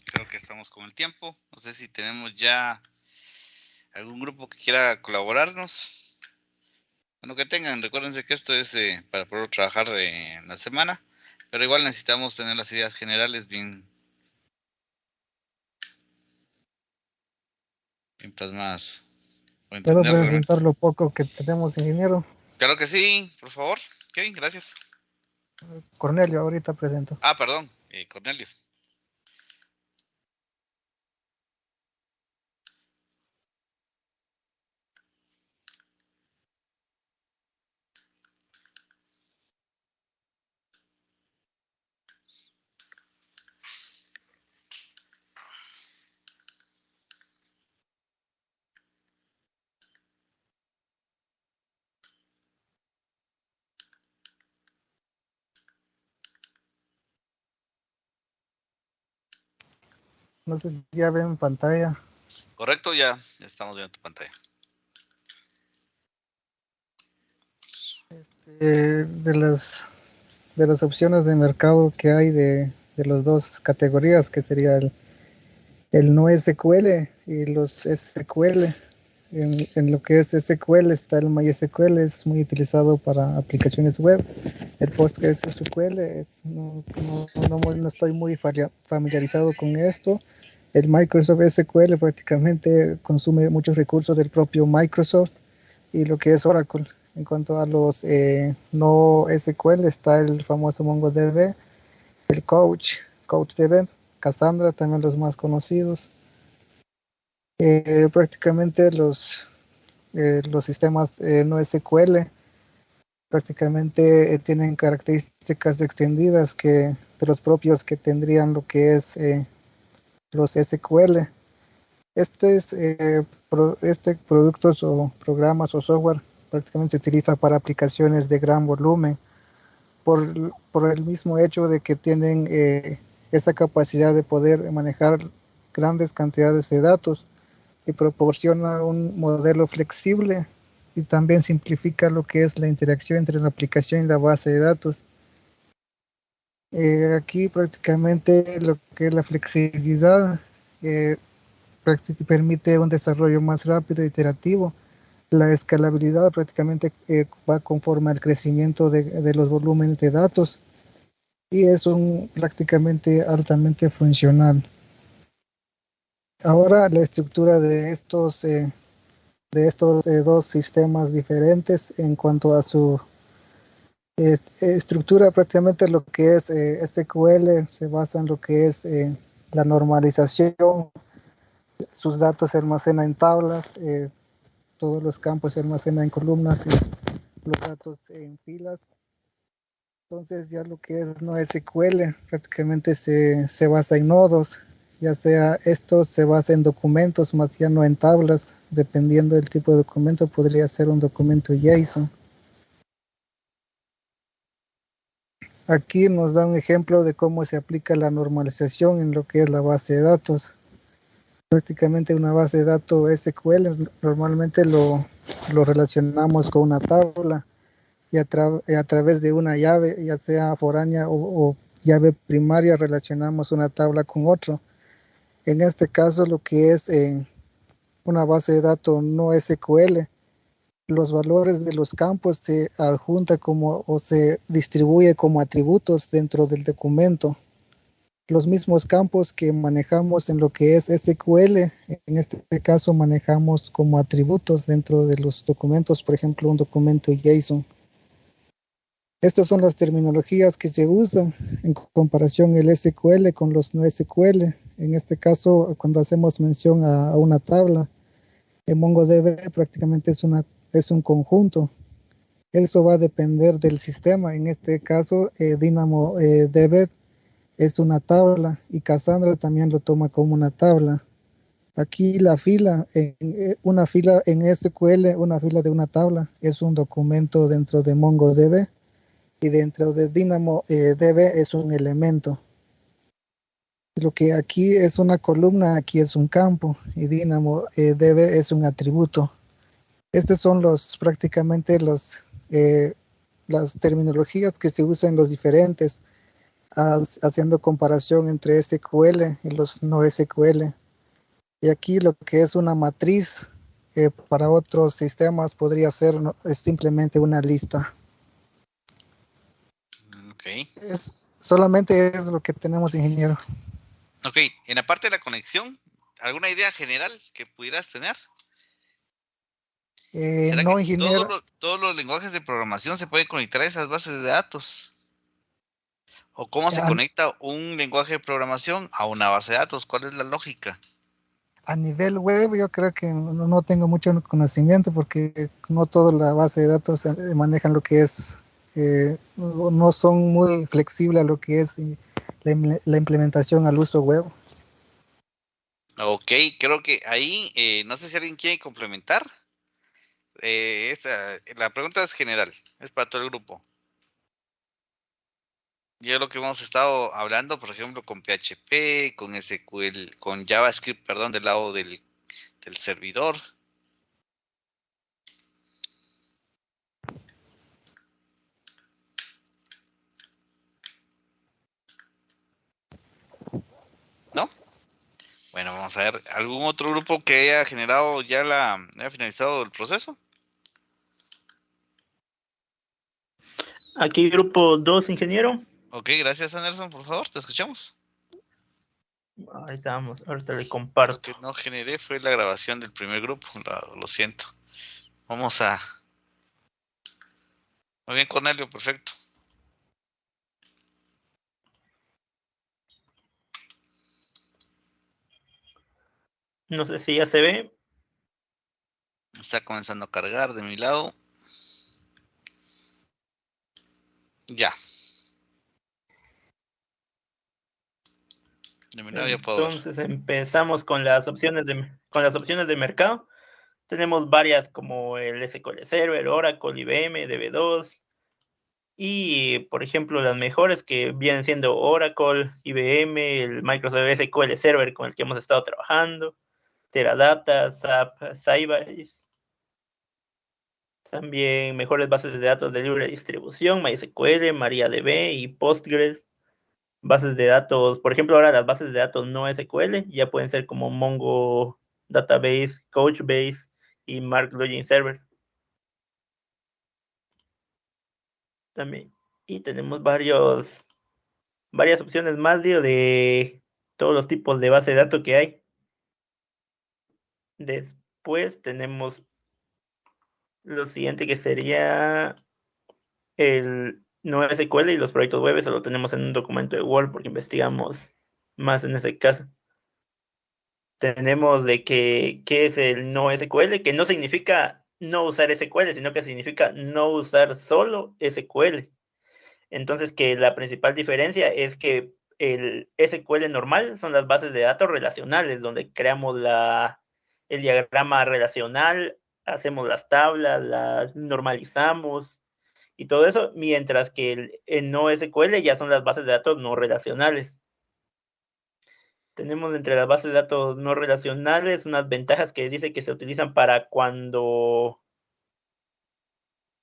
[SPEAKER 1] creo que estamos con el tiempo. No sé si tenemos ya algún grupo que quiera colaborarnos. Bueno, que tengan, recuérdense que esto es para poder trabajar en la semana, pero igual necesitamos tener las ideas generales bien plasmadas. O
[SPEAKER 5] ¿Puedo
[SPEAKER 1] entender realmente.
[SPEAKER 5] presentar lo poco que tenemos, ingeniero?
[SPEAKER 1] Claro que sí, por favor. Kevin, gracias.
[SPEAKER 5] Cornelio, ahorita presento.
[SPEAKER 1] Ah, perdón, Cornelio.
[SPEAKER 5] No sé si ya ven pantalla.
[SPEAKER 1] Correcto, ya estamos viendo tu pantalla.
[SPEAKER 5] De las opciones de mercado que hay de las dos categorías, que sería el no SQL y los SQL. En lo que es SQL está el MySQL, es muy utilizado para aplicaciones web. El PostgreSQL no estoy muy familiarizado con esto. El Microsoft SQL prácticamente consume muchos recursos del propio Microsoft y lo que es Oracle. En cuanto a los no SQL está el famoso MongoDB, el CouchDB, Cassandra, también los más conocidos. Prácticamente los sistemas no SQL prácticamente tienen características extendidas que de los propios que tendrían lo que es los SQL. Este productos o programas o software prácticamente se utiliza para aplicaciones de gran volumen por el mismo hecho de que tienen esa capacidad de poder manejar grandes cantidades de datos y proporciona un modelo flexible y también simplifica lo que es la interacción entre la aplicación y la base de datos. Aquí prácticamente lo que es la flexibilidad permite un desarrollo más rápido e iterativo. La escalabilidad prácticamente va conforme al crecimiento de los volúmenes de datos y es prácticamente altamente funcional. Ahora la estructura de estos dos sistemas diferentes en cuanto a su estructura, prácticamente lo que es SQL se basa en lo que es la normalización, sus datos se almacenan en tablas, todos los campos se almacenan en columnas y los datos en filas. Entonces ya lo que es no SQL prácticamente se basa en nodos, ya sea esto se basa en documentos más ya no en tablas, dependiendo del tipo de documento podría ser un documento JSON. Aquí nos da un ejemplo de cómo se aplica la normalización en lo que es la base de datos. Prácticamente una base de datos SQL normalmente lo relacionamos con una tabla y a través de una llave, ya sea foránea o llave primaria, relacionamos una tabla con otro. En este caso, lo que es una base de datos no SQL, los valores de los campos se adjunta como o se distribuye como atributos dentro del documento. Los mismos campos que manejamos en lo que es SQL, en este caso manejamos como atributos dentro de los documentos, por ejemplo, un documento JSON. Estas son las terminologías que se usan en comparación el SQL con los no SQL. En este caso, cuando hacemos mención a una tabla, en MongoDB prácticamente es un conjunto. Eso va a depender del sistema. En este caso, DynamoDB es una tabla y Cassandra también lo toma como una tabla. Aquí la fila, una fila en SQL, una fila de una tabla, es un documento dentro de MongoDB y dentro de DynamoDB es un elemento. Lo que aquí es una columna, aquí es un campo y DynamoDB es un atributo. Estas son prácticamente las terminologías que se usan en los diferentes. haciendo comparación entre SQL y los no SQL. Y aquí lo que es una matriz para otros sistemas podría ser es simplemente una lista.
[SPEAKER 1] Ok.
[SPEAKER 5] Solamente es lo que tenemos, ingeniero.
[SPEAKER 1] Ok, en la parte de la conexión, ¿alguna idea general que pudieras tener? ¿Será
[SPEAKER 5] No,
[SPEAKER 1] que
[SPEAKER 5] ingeniero.
[SPEAKER 1] todos los lenguajes de programación se pueden conectar a esas bases de datos? ¿O cómo se conecta un lenguaje de programación a una base de datos? ¿Cuál es la lógica?
[SPEAKER 5] A nivel web yo creo que no tengo mucho conocimiento porque no toda la base de datos manejan lo que es, no son muy flexibles a lo que es la implementación al uso web.
[SPEAKER 1] Ok, creo que ahí, no sé si alguien quiere complementar. La pregunta es general, es para todo el grupo. Ya lo que hemos estado hablando, por ejemplo, con PHP, con SQL, con JavaScript, perdón, del lado del servidor. ¿No? Bueno, vamos a ver, ¿algún otro grupo que haya generado haya finalizado el proceso?
[SPEAKER 3] Aquí grupo 2, ingeniero.
[SPEAKER 1] Ok, gracias Anderson, por favor, te escuchamos.
[SPEAKER 3] Ahí estamos, ahorita le comparto.
[SPEAKER 1] Lo que no generé fue la grabación del primer grupo, lo siento. Vamos a... Muy bien, Cornelio, perfecto.
[SPEAKER 3] No sé si ya se ve.
[SPEAKER 1] Está comenzando a cargar de mi lado. Ya. De mi lado ya puedo ver.
[SPEAKER 3] Entonces empezamos con las opciones de mercado. Tenemos varias como el SQL Server, Oracle, IBM, DB2. Y, por ejemplo, las mejores que vienen siendo Oracle, IBM, el Microsoft SQL Server con el que hemos estado trabajando, Teradata, SAP, Sybase. También mejores bases de datos de libre distribución, MySQL, MariaDB y Postgres. Bases de datos, por ejemplo, ahora las bases de datos no SQL ya pueden ser como Mongo Database, Couchbase y Mark Login Server. También. Y tenemos varias opciones más de todos los tipos de base de datos que hay. Después tenemos lo siguiente que sería el no SQL y los proyectos web. Eso lo tenemos en un documento de Word porque investigamos más en ese caso. Tenemos de qué es el no SQL, que no significa no usar SQL, sino que significa no usar solo SQL. Entonces, que la principal diferencia es que el SQL normal son las bases de datos relacionales, donde creamos el diagrama relacional, hacemos las tablas, las normalizamos y todo eso, mientras que el no SQL ya son las bases de datos no relacionales. Tenemos entre las bases de datos no relacionales unas ventajas que dice que se utilizan para cuando...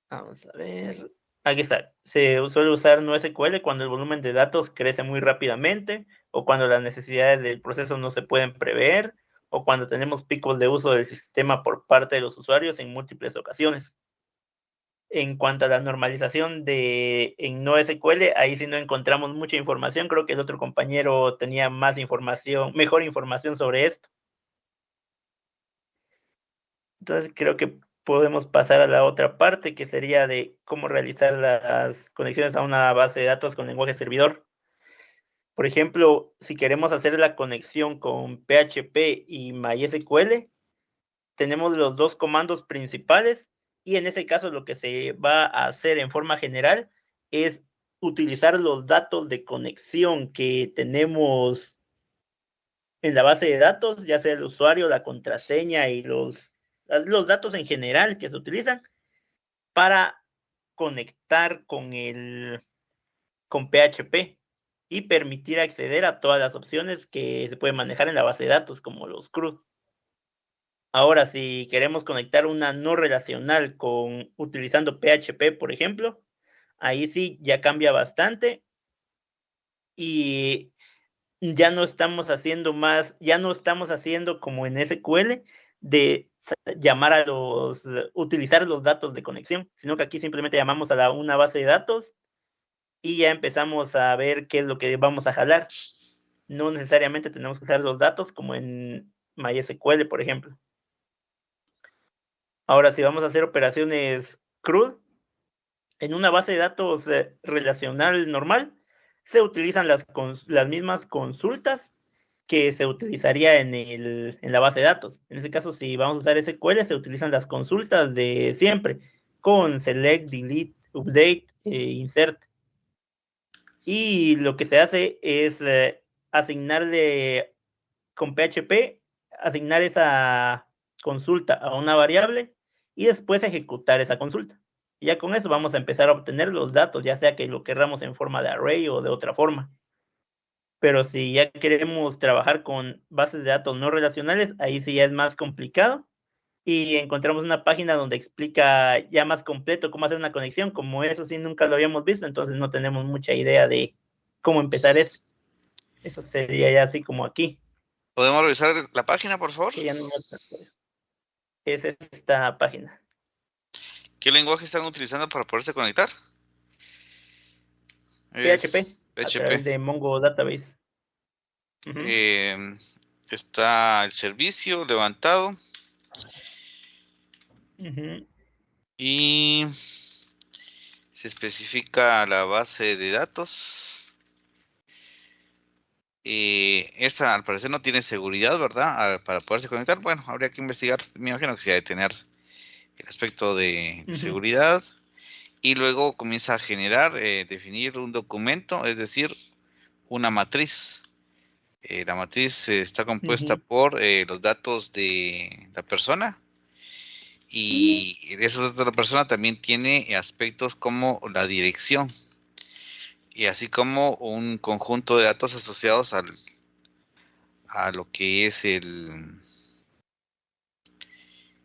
[SPEAKER 3] Vamos a ver. Aquí está. Se suele usar NoSQL cuando el volumen de datos crece muy rápidamente o cuando las necesidades del proceso no se pueden prever o cuando tenemos picos de uso del sistema por parte de los usuarios en múltiples ocasiones. En cuanto a la normalización en NoSQL, ahí sí no encontramos mucha información. Creo que el otro compañero tenía más información, mejor información sobre esto. Entonces creo que podemos pasar a la otra parte, que sería de cómo realizar las conexiones a una base de datos con lenguaje servidor. Por ejemplo, si queremos hacer la conexión con PHP y MySQL, tenemos los dos comandos principales y en ese caso lo que se va a hacer en forma general es utilizar los datos de conexión que tenemos en la base de datos, ya sea el usuario, la contraseña y los datos en general que se utilizan para conectar con PHP y permitir acceder a todas las opciones que se pueden manejar en la base de datos, como los CRUD. Ahora, si queremos conectar una no relacional utilizando PHP, por ejemplo, ahí sí ya cambia bastante y ya no estamos haciendo como en SQL de llamar utilizar los datos de conexión, sino que aquí simplemente llamamos a una base de datos y ya empezamos a ver qué es lo que vamos a jalar. No necesariamente tenemos que usar los datos como en MySQL, por ejemplo. Ahora, si vamos a hacer operaciones CRUD, en una base de datos relacional normal, se utilizan las mismas consultas que se utilizaría en la base de datos. En este caso, si vamos a usar SQL, se utilizan las consultas de siempre, con select, delete, update, insert. Y lo que se hace es asignarle con PHP, asignar esa consulta a una variable y después ejecutar esa consulta. Y ya con eso vamos a empezar a obtener los datos, ya sea que lo querramos en forma de array o de otra forma. Pero si ya queremos trabajar con bases de datos no relacionales, ahí sí ya es más complicado. Y encontramos una página donde explica ya más completo cómo hacer una conexión. Como eso sí nunca lo habíamos visto, entonces no tenemos mucha idea de cómo empezar eso. Eso sería ya así como aquí.
[SPEAKER 1] ¿Podemos revisar la página, por favor?
[SPEAKER 3] Que ya no es esta página.
[SPEAKER 1] ¿Qué lenguaje están utilizando para poderse conectar?
[SPEAKER 3] PHP. A través de Mongo Database.
[SPEAKER 1] Está el servicio levantado. Y se especifica la base de datos. Esta al parecer no tiene seguridad, ¿verdad? Para poderse conectar. Bueno, habría que investigar. Me imagino que sí ha de tener el aspecto de seguridad. Y luego comienza a generar, definir un documento, es decir, una matriz. La matriz está compuesta por los datos de la persona. Y esos datos de la persona también tiene aspectos como la dirección. Y así como un conjunto de datos asociados a lo que es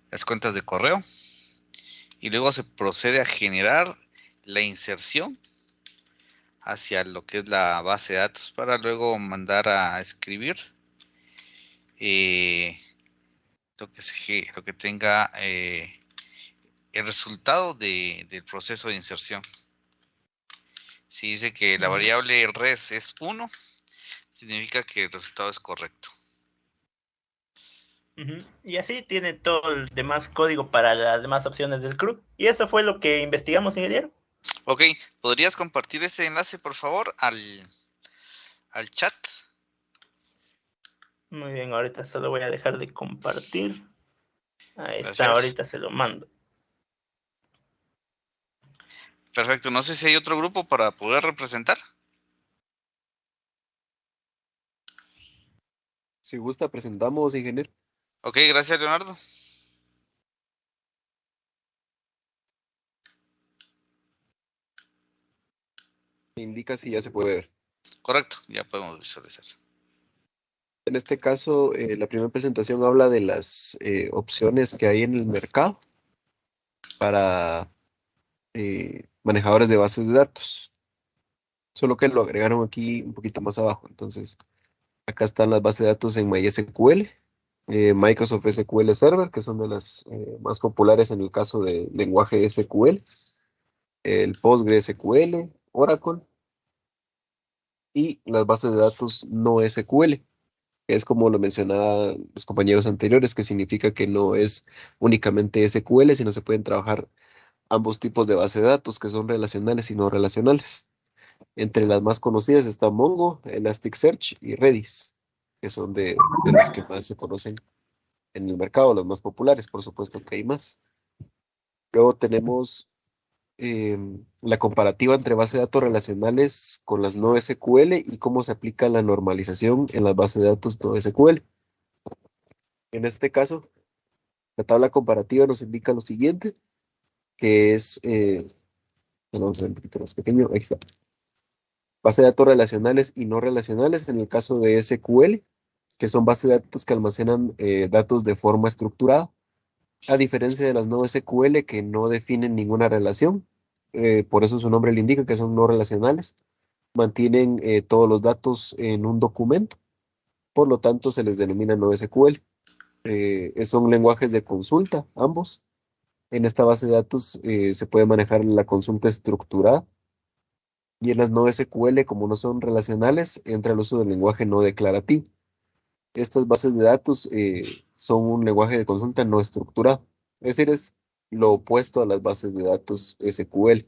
[SPEAKER 1] las cuentas de correo. Y luego se procede a generar la inserción hacia lo que es la base de datos para luego mandar a escribir lo que tenga el resultado del proceso de inserción. Si dice que la variable res es 1, significa que el resultado es correcto.
[SPEAKER 3] Y así tiene todo el demás código para las demás opciones del CRUD. Y eso fue lo que investigamos, ingeniero.
[SPEAKER 1] Ok, ¿podrías compartir este enlace, por favor, al chat?
[SPEAKER 3] Muy bien, ahorita solo voy a dejar de compartir. Ahí
[SPEAKER 1] Gracias.
[SPEAKER 3] está, ahorita se lo mando.
[SPEAKER 1] Perfecto, no sé si hay otro grupo para poder representar.
[SPEAKER 2] Si gusta, presentamos, ingeniero.
[SPEAKER 1] Ok, gracias, Leonardo.
[SPEAKER 2] Indica si ya se puede ver.
[SPEAKER 1] Correcto, ya podemos visualizar.
[SPEAKER 2] En este caso, la primera presentación habla de las opciones que hay en el mercado para manejadores de bases de datos. Solo que lo agregaron aquí un poquito más abajo. Entonces, acá están las bases de datos en MySQL, Microsoft SQL Server, que son de las más populares en el caso de lenguaje SQL, el PostgreSQL, Oracle, y las bases de datos no SQL, que es como lo mencionaban los compañeros anteriores, que significa que no es únicamente SQL, sino se pueden trabajar ambos tipos de base de datos, que son relacionales y no relacionales. Entre las más conocidas está Mongo, Elasticsearch y Redis, que son de los que más se conocen en el mercado, los más populares, por supuesto que hay más. Luego tenemos la comparativa entre bases de datos relacionales con las no SQL y cómo se aplica la normalización en las bases de datos no SQL. En este caso, la tabla comparativa nos indica lo siguiente, que es, vamos a ver un poquito más pequeño, ahí está. Base de datos relacionales y no relacionales en el caso de SQL, que son bases de datos que almacenan datos de forma estructurada, a diferencia de las no SQL que no definen ninguna relación, por eso su nombre le indica que son no relacionales, mantienen todos los datos en un documento, por lo tanto se les denomina NoSQL. Son lenguajes de consulta, ambos. En esta base de datos se puede manejar la consulta estructurada y en las NoSQL, como no son relacionales, entra el uso del lenguaje no declarativo. Estas bases de datos son un lenguaje de consulta no estructurado, es decir, es lo opuesto a las bases de datos SQL.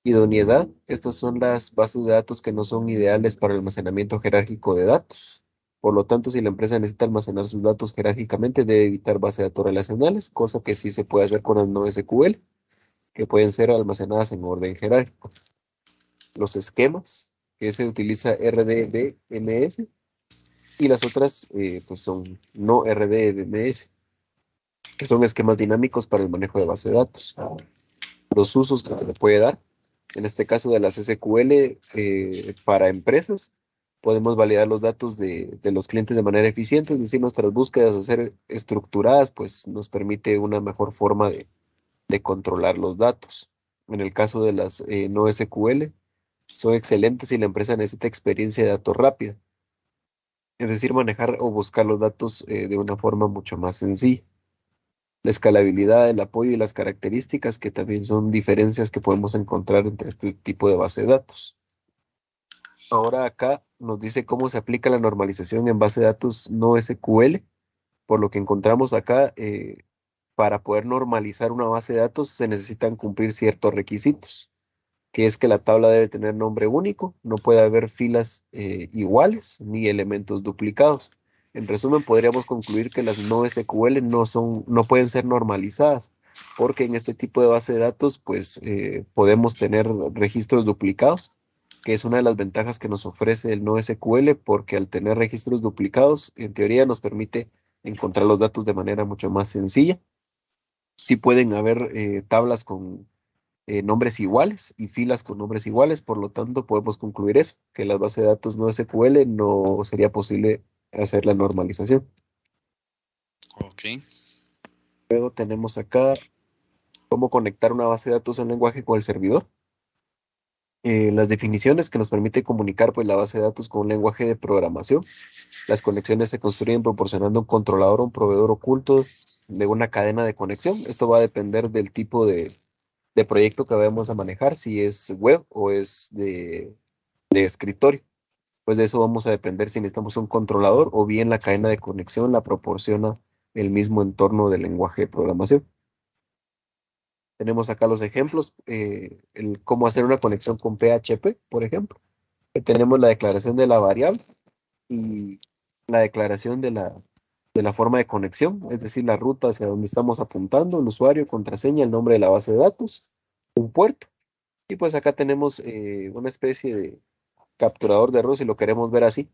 [SPEAKER 2] Idoneidad, estas son las bases de datos que no son ideales para el almacenamiento jerárquico de datos. Por lo tanto, si la empresa necesita almacenar sus datos jerárquicamente, debe evitar bases de datos relacionales, cosa que sí se puede hacer con las NoSQL, que pueden ser almacenadas en orden jerárquico. Los esquemas, que se utiliza RDBMS, y las otras pues son no RDBMS, que son esquemas dinámicos para el manejo de base de datos. Los usos que se le puede dar, en este caso de las SQL para empresas, podemos validar los datos de los clientes de manera eficiente, es decir, nuestras búsquedas a ser estructuradas, pues nos permite una mejor forma de controlar los datos. En el caso de las no SQL, son excelentes si la empresa necesita experiencia de datos rápida, es decir, manejar o buscar los datos de una forma mucho más sencilla. La escalabilidad, el apoyo y las características, que también son diferencias que podemos encontrar entre este tipo de base de datos. Ahora acá nos dice cómo se aplica la normalización en base de datos no SQL, por lo que encontramos acá, para poder normalizar una base de datos se necesitan cumplir ciertos requisitos, que es que la tabla debe tener nombre único, no puede haber filas iguales ni elementos duplicados. En resumen, podríamos concluir que las NoSQL no pueden ser normalizadas, porque en este tipo de base de datos, pues podemos tener registros duplicados, que es una de las ventajas que nos ofrece el NoSQL, porque al tener registros duplicados, en teoría nos permite encontrar los datos de manera mucho más sencilla. Sí pueden haber tablas con nombres iguales y filas con nombres iguales, por lo tanto podemos concluir eso, que las bases de datos no SQL no sería posible hacer la normalización.
[SPEAKER 1] Ok.
[SPEAKER 2] Luego tenemos acá cómo conectar una base de datos a un lenguaje con el servidor. Las definiciones que nos permite comunicar pues la base de datos con un lenguaje de programación. Las conexiones se construyen proporcionando un controlador o un proveedor oculto de una cadena de conexión. Esto va a depender del tipo de proyecto que vayamos a manejar, si es web o es de escritorio. Pues de eso vamos a depender si necesitamos un controlador o bien la cadena de conexión la proporciona el mismo entorno del lenguaje de programación. Tenemos acá los ejemplos, cómo hacer una conexión con PHP, por ejemplo. Tenemos la declaración de la variable y la declaración de la forma de conexión, es decir, la ruta hacia donde estamos apuntando, el usuario, contraseña, el nombre de la base de datos, un puerto. Y pues acá tenemos una especie de capturador de error si lo queremos ver así,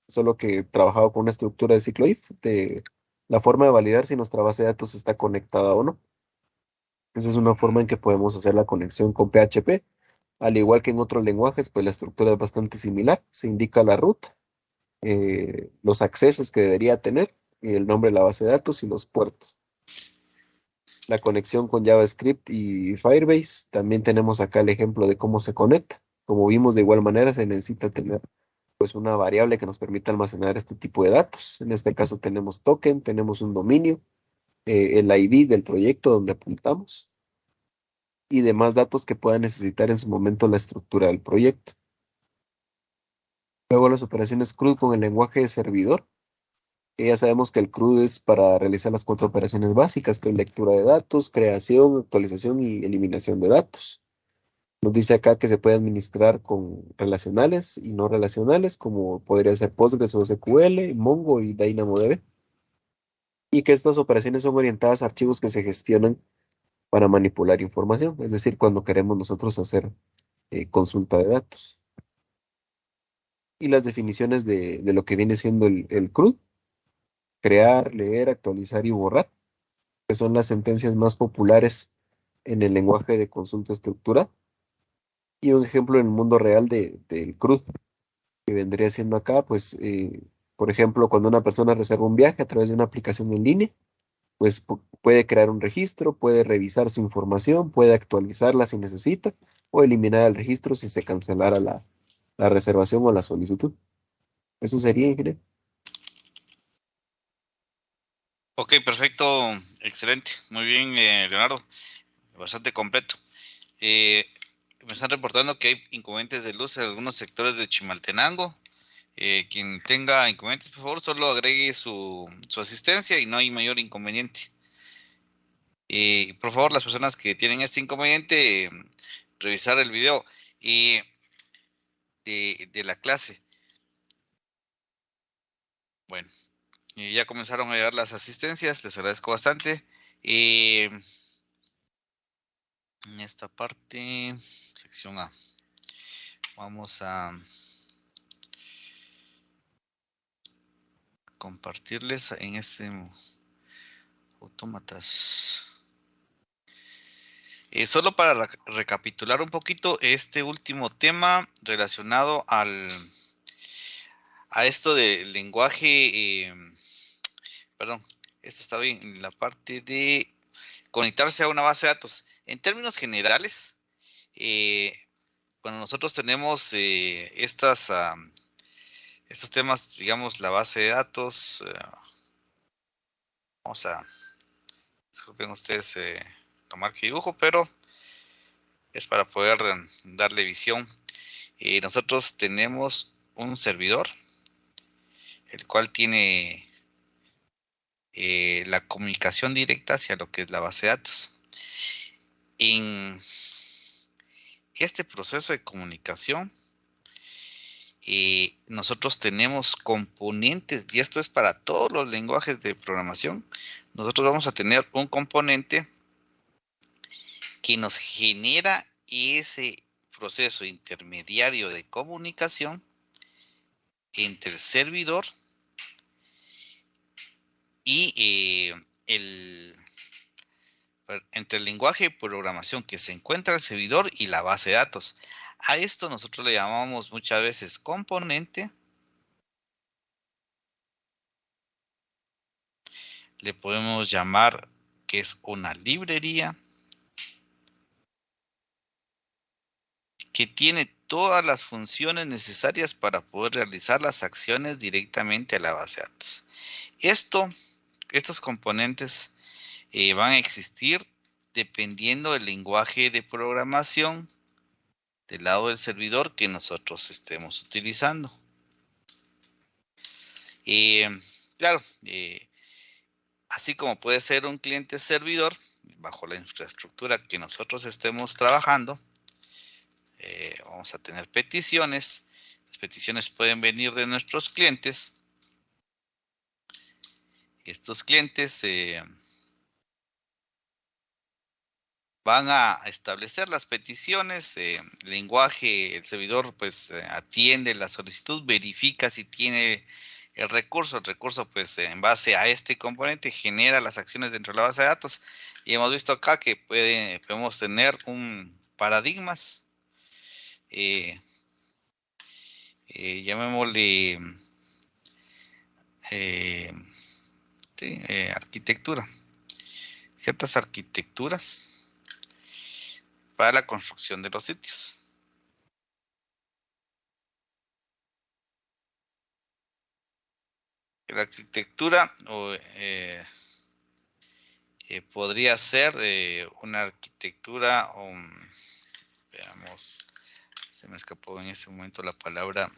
[SPEAKER 2] solo que trabajado con una estructura de ciclo if, de la forma de validar si nuestra base de datos está conectada o no. Esa es una forma en que podemos hacer la conexión con PHP. Al igual que en otros lenguajes, pues la estructura es bastante similar. Se indica la ruta, los accesos que debería tener, el nombre de la base de datos y los puertos. La conexión con JavaScript y Firebase. También tenemos acá el ejemplo de cómo se conecta. Como vimos, de igual manera se necesita tener pues una variable que nos permita almacenar este tipo de datos. En este caso tenemos token, tenemos un dominio, el ID del proyecto donde apuntamos y demás datos que pueda necesitar en su momento la estructura del proyecto. Luego las operaciones CRUD con el lenguaje de servidor. Ya sabemos que el CRUD es para realizar las 4 operaciones básicas, que es lectura de datos, creación, actualización y eliminación de datos. Nos dice acá que se puede administrar con relacionales y no relacionales, como podría ser Postgres o SQL, Mongo y DynamoDB. Y que estas operaciones son orientadas a archivos que se gestionan para manipular información, es decir, cuando queremos nosotros hacer consulta de datos. Y las definiciones de lo que viene siendo el CRUD: crear, leer, actualizar y borrar, que son las sentencias más populares en el lenguaje de consulta estructurada. Y un ejemplo en el mundo real del CRUD, que vendría siendo acá, pues, por ejemplo, cuando una persona reserva un viaje a través de una aplicación en línea, pues puede crear un registro, puede revisar su información, puede actualizarla si necesita, o eliminar el registro si se cancelara la reservación o la solicitud. Eso sería, ingeniero.
[SPEAKER 1] Ok, perfecto, excelente. Muy bien, Leonardo. Bastante completo. Me están reportando que hay inconvenientes de luz en algunos sectores de Chimaltenango. Quien tenga inconvenientes, por favor, solo agregue su asistencia y no hay mayor inconveniente. Por favor, las personas que tienen este inconveniente, revisar el video de la clase. Bueno, ya comenzaron a llegar las asistencias, les agradezco bastante. En esta parte, sección A, vamos a compartirles en este autómatas. Solo para recapitular un poquito este último tema relacionado a esto del lenguaje, perdón, esto está bien, en la parte de conectarse a una base de datos. En términos generales, cuando nosotros tenemos estos temas, digamos, la base de datos, vamos a, disculpen ustedes tomar que dibujo, pero es para poder darle visión. Nosotros tenemos un servidor, el cual tiene la comunicación directa hacia lo que es la base de datos. En este proceso de comunicación, nosotros tenemos componentes, y esto es para todos los lenguajes de programación. Nosotros vamos a tener un componente que nos genera ese proceso intermediario de comunicación entre el servidor y entre el lenguaje de programación que se encuentra el servidor y la base de datos. A esto nosotros le llamamos muchas veces componente. Le podemos llamar que es una librería que tiene todas las funciones necesarias para poder realizar las acciones directamente a la base de datos. Estos componentes van a existir dependiendo del lenguaje de programación del lado del servidor que nosotros estemos utilizando. Claro, así como puede ser un cliente servidor, bajo la infraestructura que nosotros estemos trabajando, vamos a tener peticiones. Las peticiones pueden venir de nuestros clientes. Estos clientes van a establecer las peticiones, el lenguaje, el servidor pues atiende la solicitud, verifica si tiene el recurso pues en base a este componente genera las acciones dentro de la base de datos. Y hemos visto acá que podemos tener un paradigmas, llamémosle arquitectura, ciertas arquitecturas para la construcción de los sitios. La arquitectura podría ser una arquitectura, veamos, se me escapó en ese momento la palabra,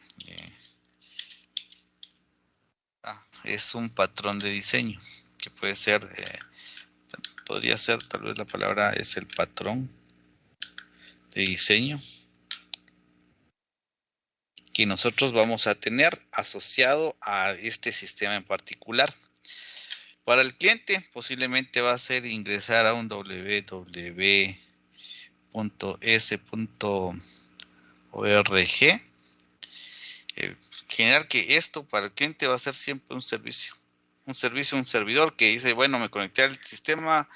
[SPEAKER 1] es un patrón de diseño, que puede ser, podría ser, tal vez la palabra es el patrón de diseño que nosotros vamos a tener asociado a este sistema en particular. Para el cliente posiblemente va a ser ingresar a un www.s.org. Generar que esto para el cliente va a ser siempre un servicio, un servidor que dice, bueno, me conecté al sistema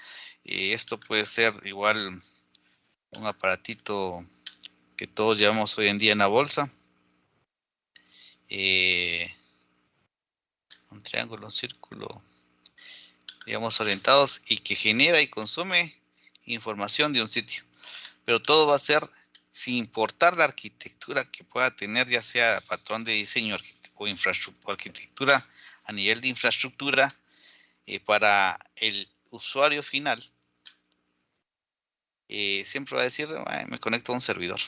[SPEAKER 1] y esto puede ser igual un aparatito que todos llevamos hoy en día en la bolsa. Un triángulo, un círculo, digamos, orientados y que genera y consume información de un sitio. Pero todo va a ser sin importar la arquitectura que pueda tener, ya sea patrón de diseño o arquitectura a nivel de infraestructura, para el usuario final, siempre va a decir, me conecto a un servidor.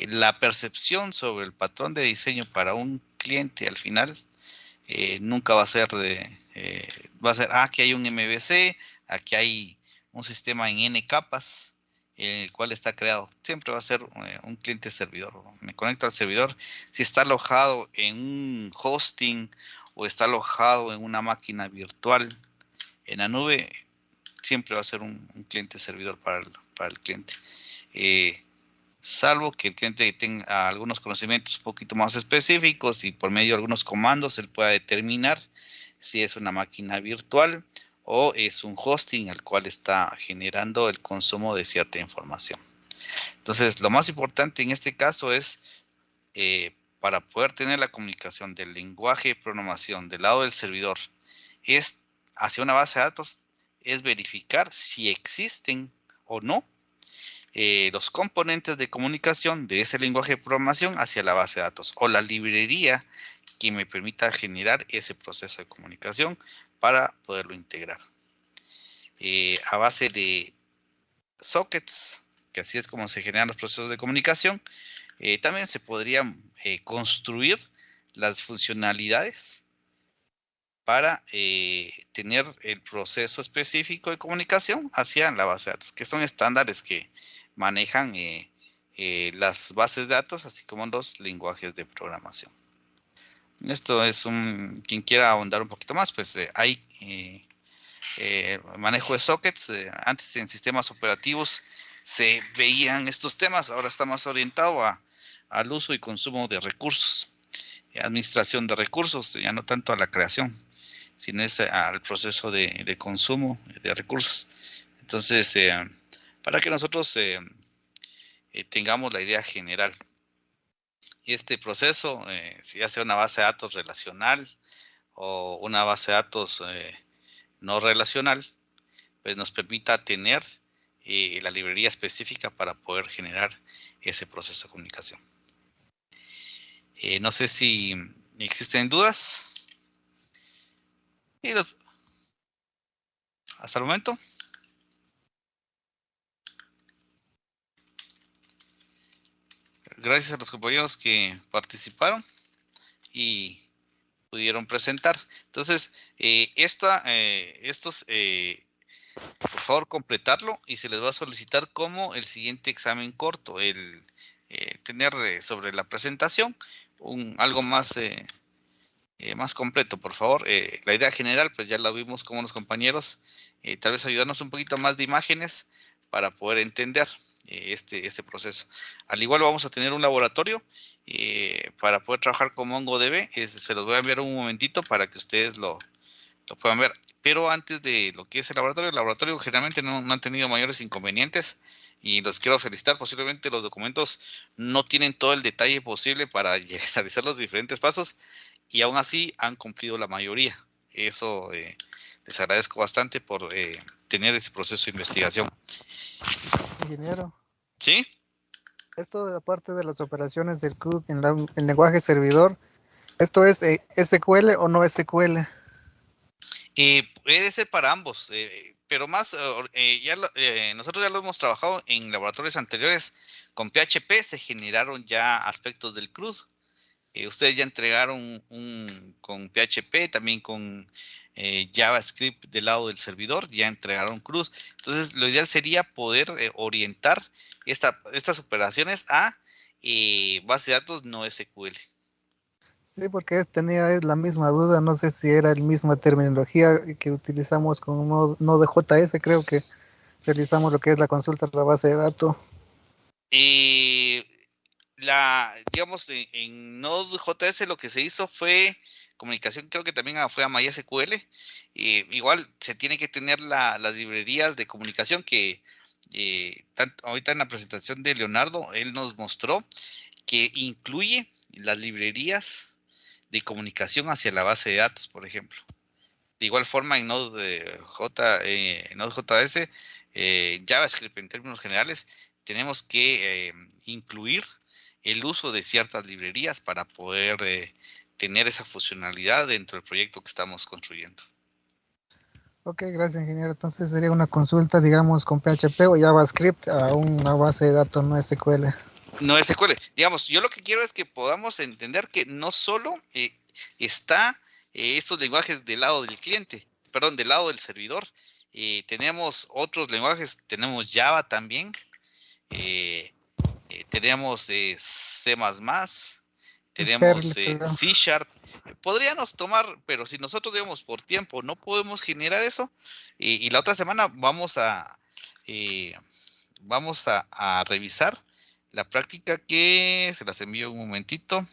[SPEAKER 1] La percepción sobre el patrón de diseño para un cliente al final nunca va a ser, aquí hay un MVC, aquí hay un sistema en N capas, el cual está creado. Siempre va a ser un cliente servidor. Me conecto al servidor. Si está alojado en un hosting o está alojado en una máquina virtual en la nube, siempre va a ser un cliente servidor para el cliente. Salvo que el cliente tenga algunos conocimientos un poquito más específicos y por medio de algunos comandos él pueda determinar si es una máquina virtual o es un hosting al cual está generando el consumo de cierta información. Entonces, lo más importante en este caso es, para poder tener la comunicación del lenguaje de programación del lado del servidor es hacia una base de datos, es verificar si existen o no los componentes de comunicación de ese lenguaje de programación hacia la base de datos o la librería que me permita generar ese proceso de comunicación para poderlo integrar. A base de sockets, que así es como se generan los procesos de comunicación, también se podrían construir las funcionalidades para tener el proceso específico de comunicación hacia la base de datos, que son estándares que manejan las bases de datos, así como los lenguajes de programación. Esto es quien quiera ahondar un poquito más, pues hay manejo de sockets. Antes en sistemas operativos se veían estos temas, ahora está más orientado al uso y consumo de recursos, administración de recursos, ya no tanto a la creación, sino es al proceso de consumo de recursos. Entonces, para que nosotros tengamos la idea general, este proceso, si ya sea una base de datos relacional o una base de datos no relacional, pues nos permita tener la librería específica para poder generar ese proceso de comunicación. No sé si existen dudas. Hasta el momento. Gracias a los compañeros que participaron y pudieron presentar. Entonces, por favor, completarlo y se les va a solicitar como el siguiente examen corto, el tener sobre la presentación algo más completo, por favor. La idea general, pues ya la vimos con los compañeros, tal vez ayudarnos un poquito más de imágenes para poder entender este proceso. Al igual vamos a tener un laboratorio para poder trabajar con MongoDB. Se los voy a enviar un momentito para que ustedes lo puedan ver. Pero antes de lo que es el laboratorio generalmente no han tenido mayores inconvenientes y los quiero felicitar. Posiblemente los documentos no tienen todo el detalle posible para realizar los diferentes pasos y aún así han cumplido la mayoría. Eso les agradezco bastante por tener ese proceso de investigación.
[SPEAKER 5] Ingeniero.
[SPEAKER 1] ¿Sí?
[SPEAKER 5] Esto, aparte de las operaciones del CRUD en el lenguaje servidor, ¿esto es SQL o no SQL?
[SPEAKER 1] Puede ser para ambos, pero más, nosotros ya lo hemos trabajado en laboratorios anteriores. Con PHP se generaron ya aspectos del CRUD. Ustedes ya entregaron con PHP, también con JavaScript del lado del servidor, ya entregaron CRUD. Entonces, lo ideal sería poder orientar estas operaciones a base de datos no SQL.
[SPEAKER 5] Sí, porque tenía la misma duda, no sé si era la misma terminología que utilizamos con Node.js, creo que realizamos lo que es la consulta de la base de datos.
[SPEAKER 1] Digamos, en Node.js lo que se hizo fue comunicación, creo que también fue a MySQL. Igual se tiene que tener las librerías de comunicación que ahorita en la presentación de Leonardo, él nos mostró que incluye las librerías de comunicación hacia la base de datos, por ejemplo. De igual forma en Node.js, JavaScript en términos generales, tenemos que incluir el uso de ciertas librerías para poder tener esa funcionalidad dentro del proyecto que estamos construyendo.
[SPEAKER 5] Ok, gracias, ingeniero. Entonces sería una consulta, digamos, con PHP o JavaScript a una base de datos no SQL.
[SPEAKER 1] No SQL. Digamos, yo lo que quiero es que podamos entender que no solo está estos lenguajes del lado del cliente, perdón, del lado del servidor. Tenemos otros lenguajes, tenemos Java también, tenemos C++, tenemos
[SPEAKER 5] Perl, creo.
[SPEAKER 1] C Sharp. Podríamos tomar, pero si nosotros, digamos, por tiempo no podemos generar eso, y la otra semana vamos a revisar la práctica que se las envío un momentito.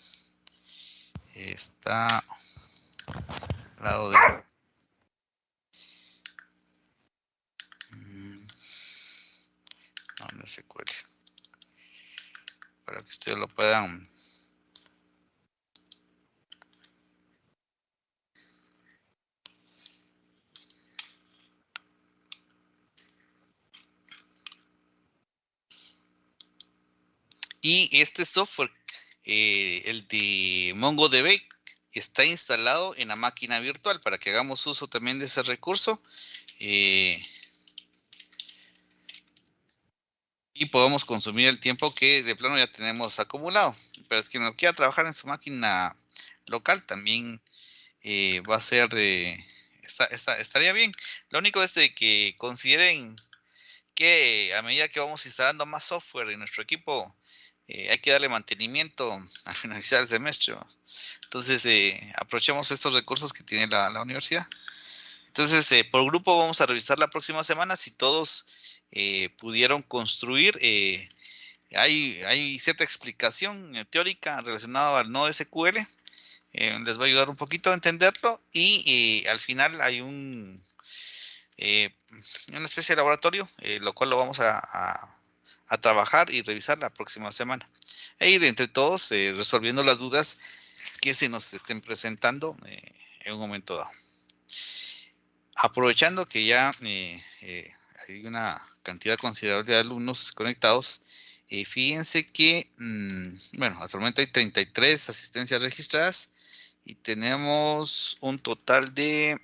[SPEAKER 1] Está al lado de... No se cuele. Para que ustedes lo puedan... Y este software, el de MongoDB, está instalado en la máquina virtual para que hagamos uso también de ese recurso y podamos consumir el tiempo que de plano ya tenemos acumulado. Pero es que no quiera trabajar en su máquina local también va a ser estaría bien. Lo único es de que consideren que a medida que vamos instalando más software en nuestro equipo, hay que darle mantenimiento al finalizar el semestre. Entonces, aprovechemos estos recursos que tiene la universidad. Entonces, por grupo vamos a revisar la próxima semana si todos pudieron construir. Hay cierta explicación teórica relacionada al no SQL. Les va a ayudar un poquito a entenderlo. Y al final hay una especie de laboratorio, lo cual lo vamos a trabajar y revisar la próxima semana. E ir entre todos resolviendo las dudas que se nos estén presentando en un momento dado. Aprovechando que ya hay una cantidad considerable de alumnos conectados, fíjense que, bueno, hasta el momento hay 33 asistencias registradas y tenemos un total de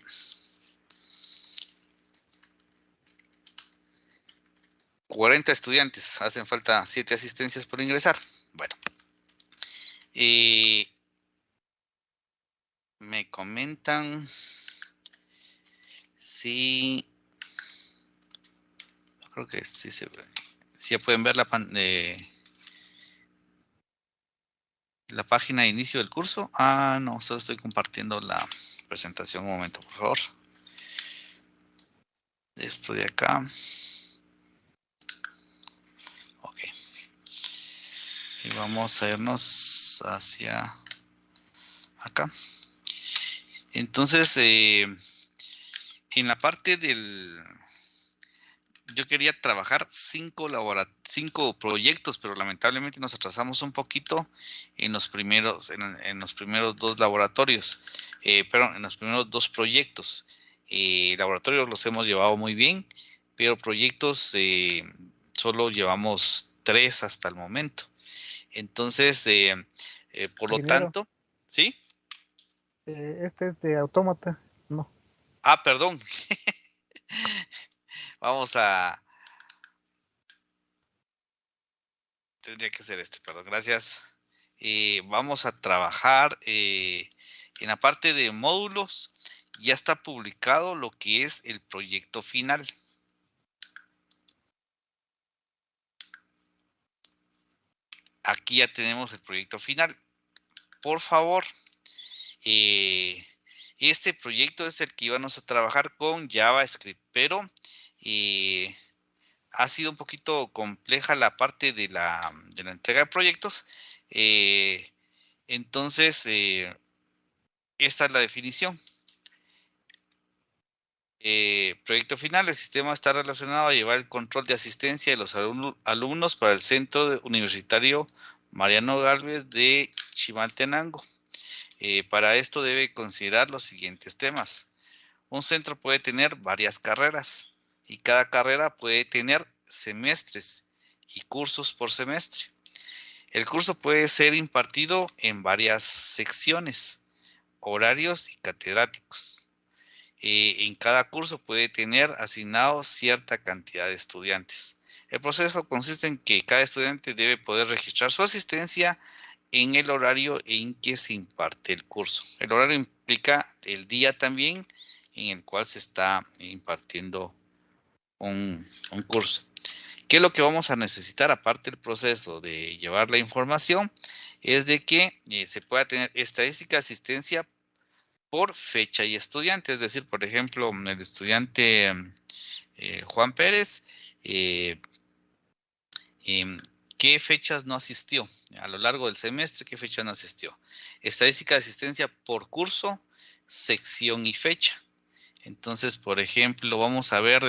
[SPEAKER 1] 40 estudiantes. Hacen falta 7 asistencias por ingresar. Bueno, me comentan si... Creo que sí se ve. Si ya pueden ver la página de inicio del curso. Ah, no, solo estoy compartiendo la presentación. Un momento, por favor. Esto de acá. Ok. Y vamos a irnos hacia acá. Entonces, en la parte del... Yo quería trabajar 5 proyectos, pero lamentablemente nos atrasamos un poquito en los primeros 2 laboratorios, perdón, en los primeros 2 proyectos. Laboratorios los hemos llevado muy bien, pero proyectos solo llevamos 3 hasta el momento. Entonces, por lo tanto, ¿sí?
[SPEAKER 5] Este es de autómata, no.
[SPEAKER 1] Ah, perdón. Vamos a... Tendría que ser este, perdón, gracias. Vamos a trabajar en la parte de módulos. Ya está publicado lo que es el proyecto final. Aquí ya tenemos el proyecto final. Por favor, este proyecto es el que íbamos a trabajar con JavaScript, pero ha sido un poquito compleja la parte de la entrega de proyectos. Entonces, esta es la definición. Proyecto final, el sistema está relacionado a llevar el control de asistencia de los alumnos para el Centro Universitario Mariano Gálvez de Chimaltenango. Para esto debe considerar los siguientes temas. Un centro puede tener varias carreras y cada carrera puede tener semestres y cursos por semestre. El curso puede ser impartido en varias secciones, horarios y catedráticos. En cada curso puede tener asignado cierta cantidad de estudiantes. El proceso consiste en que cada estudiante debe poder registrar su asistencia en el horario en que se imparte el curso. El horario implica el día también en el cual se está impartiendo un curso. ¿Qué es lo que vamos a necesitar aparte del proceso de llevar la información? Es de que se pueda tener estadística de asistencia por fecha y estudiante. Es decir, por ejemplo, el estudiante Juan Pérez, ¿qué fechas no asistió? A lo largo del semestre, ¿qué fecha no asistió? Estadística de asistencia por curso, sección y fecha. Entonces, por ejemplo, vamos a ver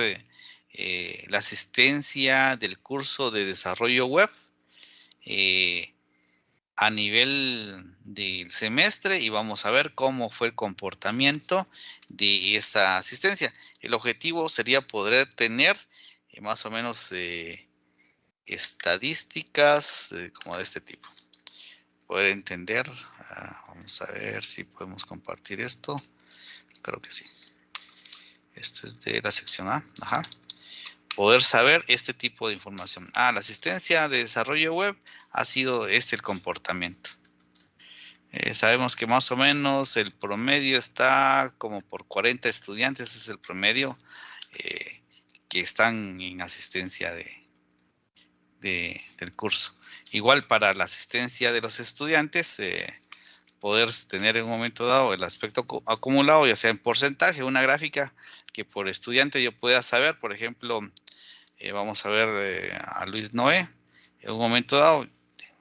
[SPEAKER 1] la asistencia del curso de desarrollo web a nivel del semestre y vamos a ver cómo fue el comportamiento de esa asistencia. El objetivo sería poder tener más o menos estadísticas como de este tipo. Poder entender. Vamos a ver si podemos compartir esto. Creo que sí. Este es de la sección A. Ajá. Poder saber este tipo de información. La asistencia de desarrollo web ha sido el comportamiento. Sabemos que más o menos el promedio está como por 40 estudiantes, ese es el promedio que están en asistencia del curso. Igual para la asistencia de los estudiantes, poder tener en un momento dado el aspecto acumulado, ya sea en porcentaje, una gráfica que por estudiante yo pueda saber. Por ejemplo, vamos a ver a Luis Noé, en un momento dado,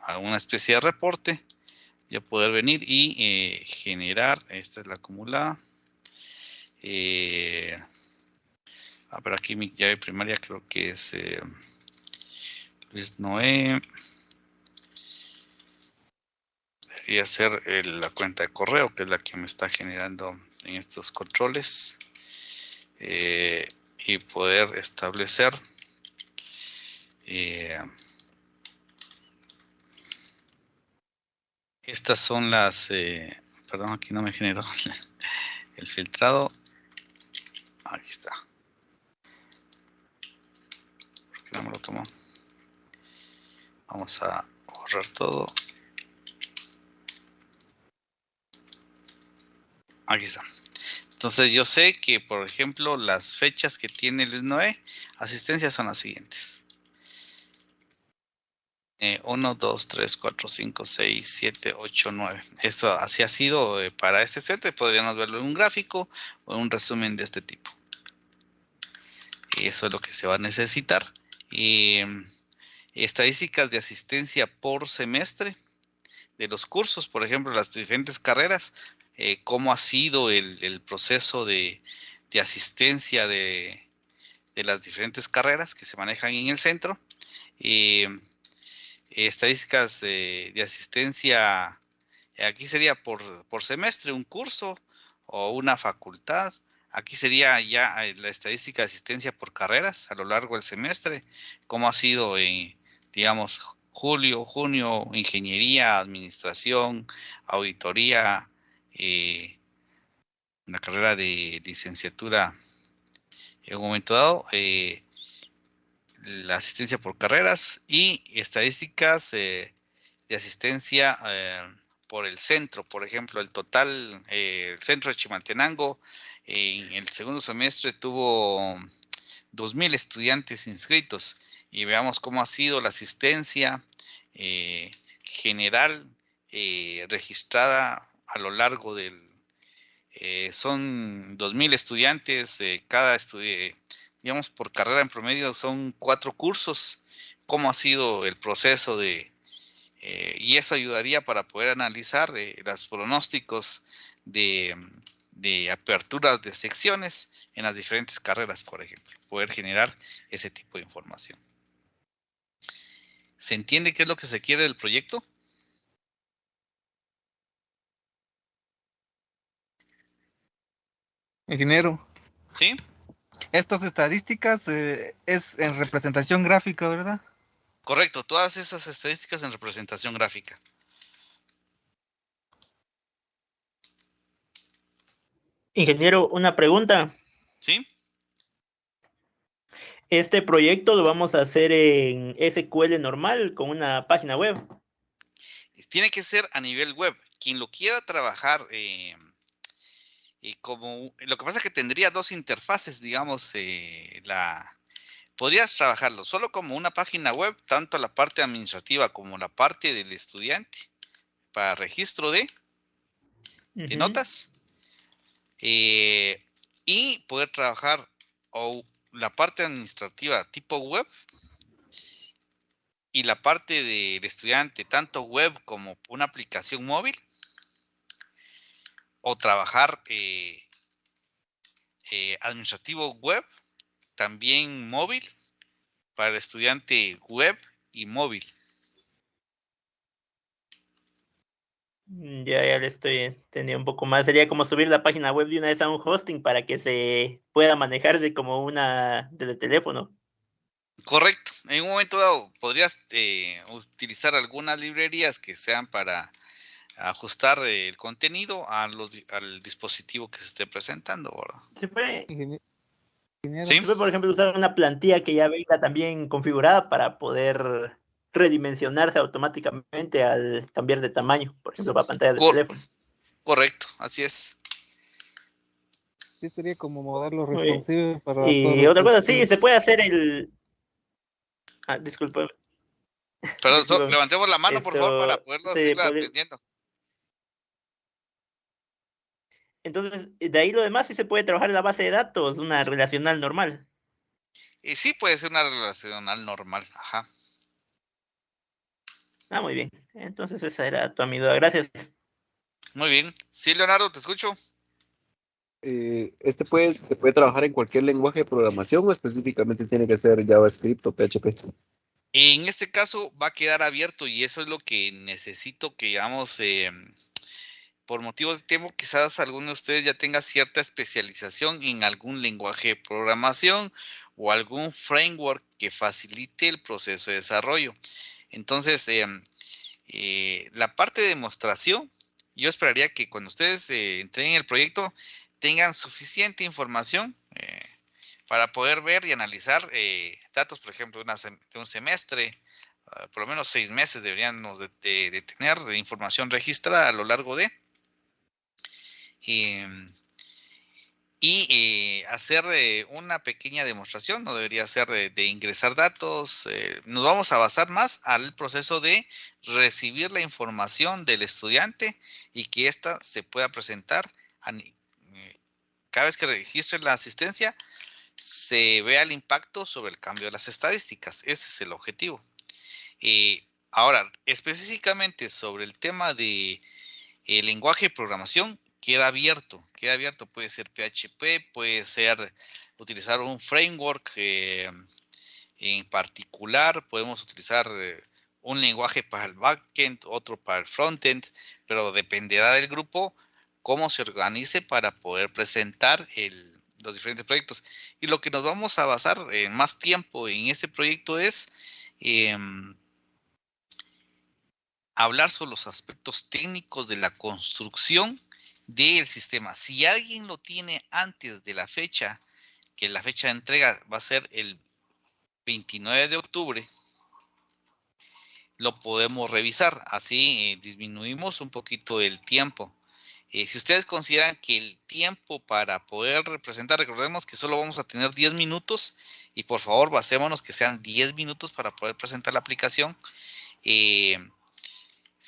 [SPEAKER 1] alguna especie de reporte, yo poder venir y generar, esta es la acumulada. Pero aquí mi llave primaria creo que es Luis Noé. Debería ser la cuenta de correo, que es la que me está generando en estos controles. Y poder establecer estas son las, perdón, aquí no me generó el filtrado. Aquí está. ¿Por qué no me lo tomó? Vamos a borrar todo. Aquí está. Entonces yo sé que, por ejemplo, las fechas que tiene Luis Noé, asistencia son las siguientes. 1, 2, 3, 4, 5, 6, 7, 8, 9. Eso así ha sido para este set. Podríamos verlo en un gráfico o en un resumen de este tipo. Y eso es lo que se va a necesitar. Estadísticas de asistencia por semestre de los cursos, por ejemplo, las diferentes carreras. Cómo ha sido el proceso de asistencia de las diferentes carreras que se manejan en el centro. Estadísticas de asistencia, aquí sería por semestre, un curso o una facultad. Aquí sería ya la estadística de asistencia por carreras a lo largo del semestre, cómo ha sido, digamos, julio, junio, ingeniería, administración, auditoría, la carrera de licenciatura en un momento dado, la asistencia por carreras y estadísticas de asistencia por el centro. Por ejemplo, el total, el centro de Chimaltenango en el segundo semestre tuvo 2,000 estudiantes inscritos y veamos cómo ha sido la asistencia general registrada a lo largo del son 2,000 estudiantes, cada digamos por carrera en promedio son 4 cursos. ¿Cómo ha sido el proceso y eso ayudaría para poder analizar los pronósticos de aperturas de secciones en las diferentes carreras, por ejemplo, poder generar ese tipo de información. ¿Se entiende qué es lo que se quiere del proyecto?
[SPEAKER 8] Ingeniero.
[SPEAKER 1] ¿Sí?
[SPEAKER 8] Estas estadísticas es en representación gráfica, ¿verdad?
[SPEAKER 1] Correcto, todas esas estadísticas en representación gráfica.
[SPEAKER 3] Ingeniero, una pregunta.
[SPEAKER 1] ¿Sí?
[SPEAKER 3] Este proyecto lo vamos a hacer en SQL normal con una página web.
[SPEAKER 1] Tiene que ser a nivel web. Quien lo quiera trabajar, como lo que pasa es que tendría dos interfaces, digamos, podrías trabajarlo solo como una página web, tanto la parte administrativa como la parte del estudiante, para registro de notas, y poder trabajar o la parte administrativa tipo web y la parte del estudiante, tanto web como una aplicación móvil, o trabajar administrativo web, también móvil, para el estudiante web y móvil.
[SPEAKER 3] Ya le estoy entendiendo un poco más. Sería como subir la página web de una vez a un hosting para que se pueda manejar de como una desde el teléfono.
[SPEAKER 1] Correcto. En un momento dado podrías utilizar algunas librerías que sean para ajustar el contenido al dispositivo que se esté presentando, ¿verdad?
[SPEAKER 3] Se puede,
[SPEAKER 5] Ingeniero,
[SPEAKER 1] Sí,
[SPEAKER 3] se puede, por ejemplo, usar una plantilla que ya venga también configurada para poder redimensionarse automáticamente al cambiar de tamaño, por ejemplo, para pantallas de teléfono.
[SPEAKER 1] correcto, así es.
[SPEAKER 5] sí sería como modelos
[SPEAKER 3] Muy bien.
[SPEAKER 5] responsivos para todos
[SPEAKER 3] Y
[SPEAKER 5] los
[SPEAKER 3] otra cosa, sí, se
[SPEAKER 5] dispositivos.
[SPEAKER 3] puede hacer el... Ah, disculpa.
[SPEAKER 1] Pero
[SPEAKER 3] Disculpa.
[SPEAKER 1] levantemos la mano, por favor, para poderlo
[SPEAKER 3] se
[SPEAKER 1] seguir
[SPEAKER 3] puede-
[SPEAKER 1] atendiendo.
[SPEAKER 3] Entonces, de ahí lo demás sí se puede trabajar en la base de datos, una relacional normal.
[SPEAKER 1] Y sí, puede ser una relacional normal, ajá.
[SPEAKER 3] Ah, muy bien. Entonces esa era mi duda. Gracias.
[SPEAKER 1] Muy bien. Sí, Leonardo, te escucho.
[SPEAKER 2] Se puede trabajar en cualquier lenguaje de programación o específicamente tiene que ser JavaScript o PHP.
[SPEAKER 1] En este caso va a quedar abierto y eso es lo que necesito que digamos, por motivos de tiempo, quizás alguno de ustedes ya tenga cierta especialización en algún lenguaje de programación o algún framework que facilite el proceso de desarrollo. Entonces, la parte de demostración, yo esperaría que cuando ustedes entren en el proyecto tengan suficiente información para poder ver y analizar datos, por ejemplo, de un semestre, por lo menos 6 meses deberíamos de tener información registrada a lo largo de, y hacer una pequeña demostración, no debería ser de ingresar datos. Nos vamos a basar más al proceso de recibir la información del estudiante y que ésta se pueda presentar cada vez que registre la asistencia, se vea el impacto sobre el cambio de las estadísticas. Ese es el objetivo. Ahora, específicamente sobre el tema de lenguaje de programación, queda abierto, puede ser PHP, puede ser utilizar un framework en particular, podemos utilizar un lenguaje para el backend, otro para el frontend, pero dependerá del grupo cómo se organice para poder presentar los diferentes proyectos. Y lo que nos vamos a basar en más tiempo en este proyecto es hablar sobre los aspectos técnicos de la construcción del sistema. Si alguien lo tiene antes de la fecha, que la fecha de entrega va a ser el 29 de octubre, lo podemos revisar. Así disminuimos un poquito el tiempo. Si ustedes consideran que el tiempo para poder representar, recordemos que solo vamos a tener 10 minutos y por favor basémonos que sean 10 minutos para poder presentar la aplicación. Si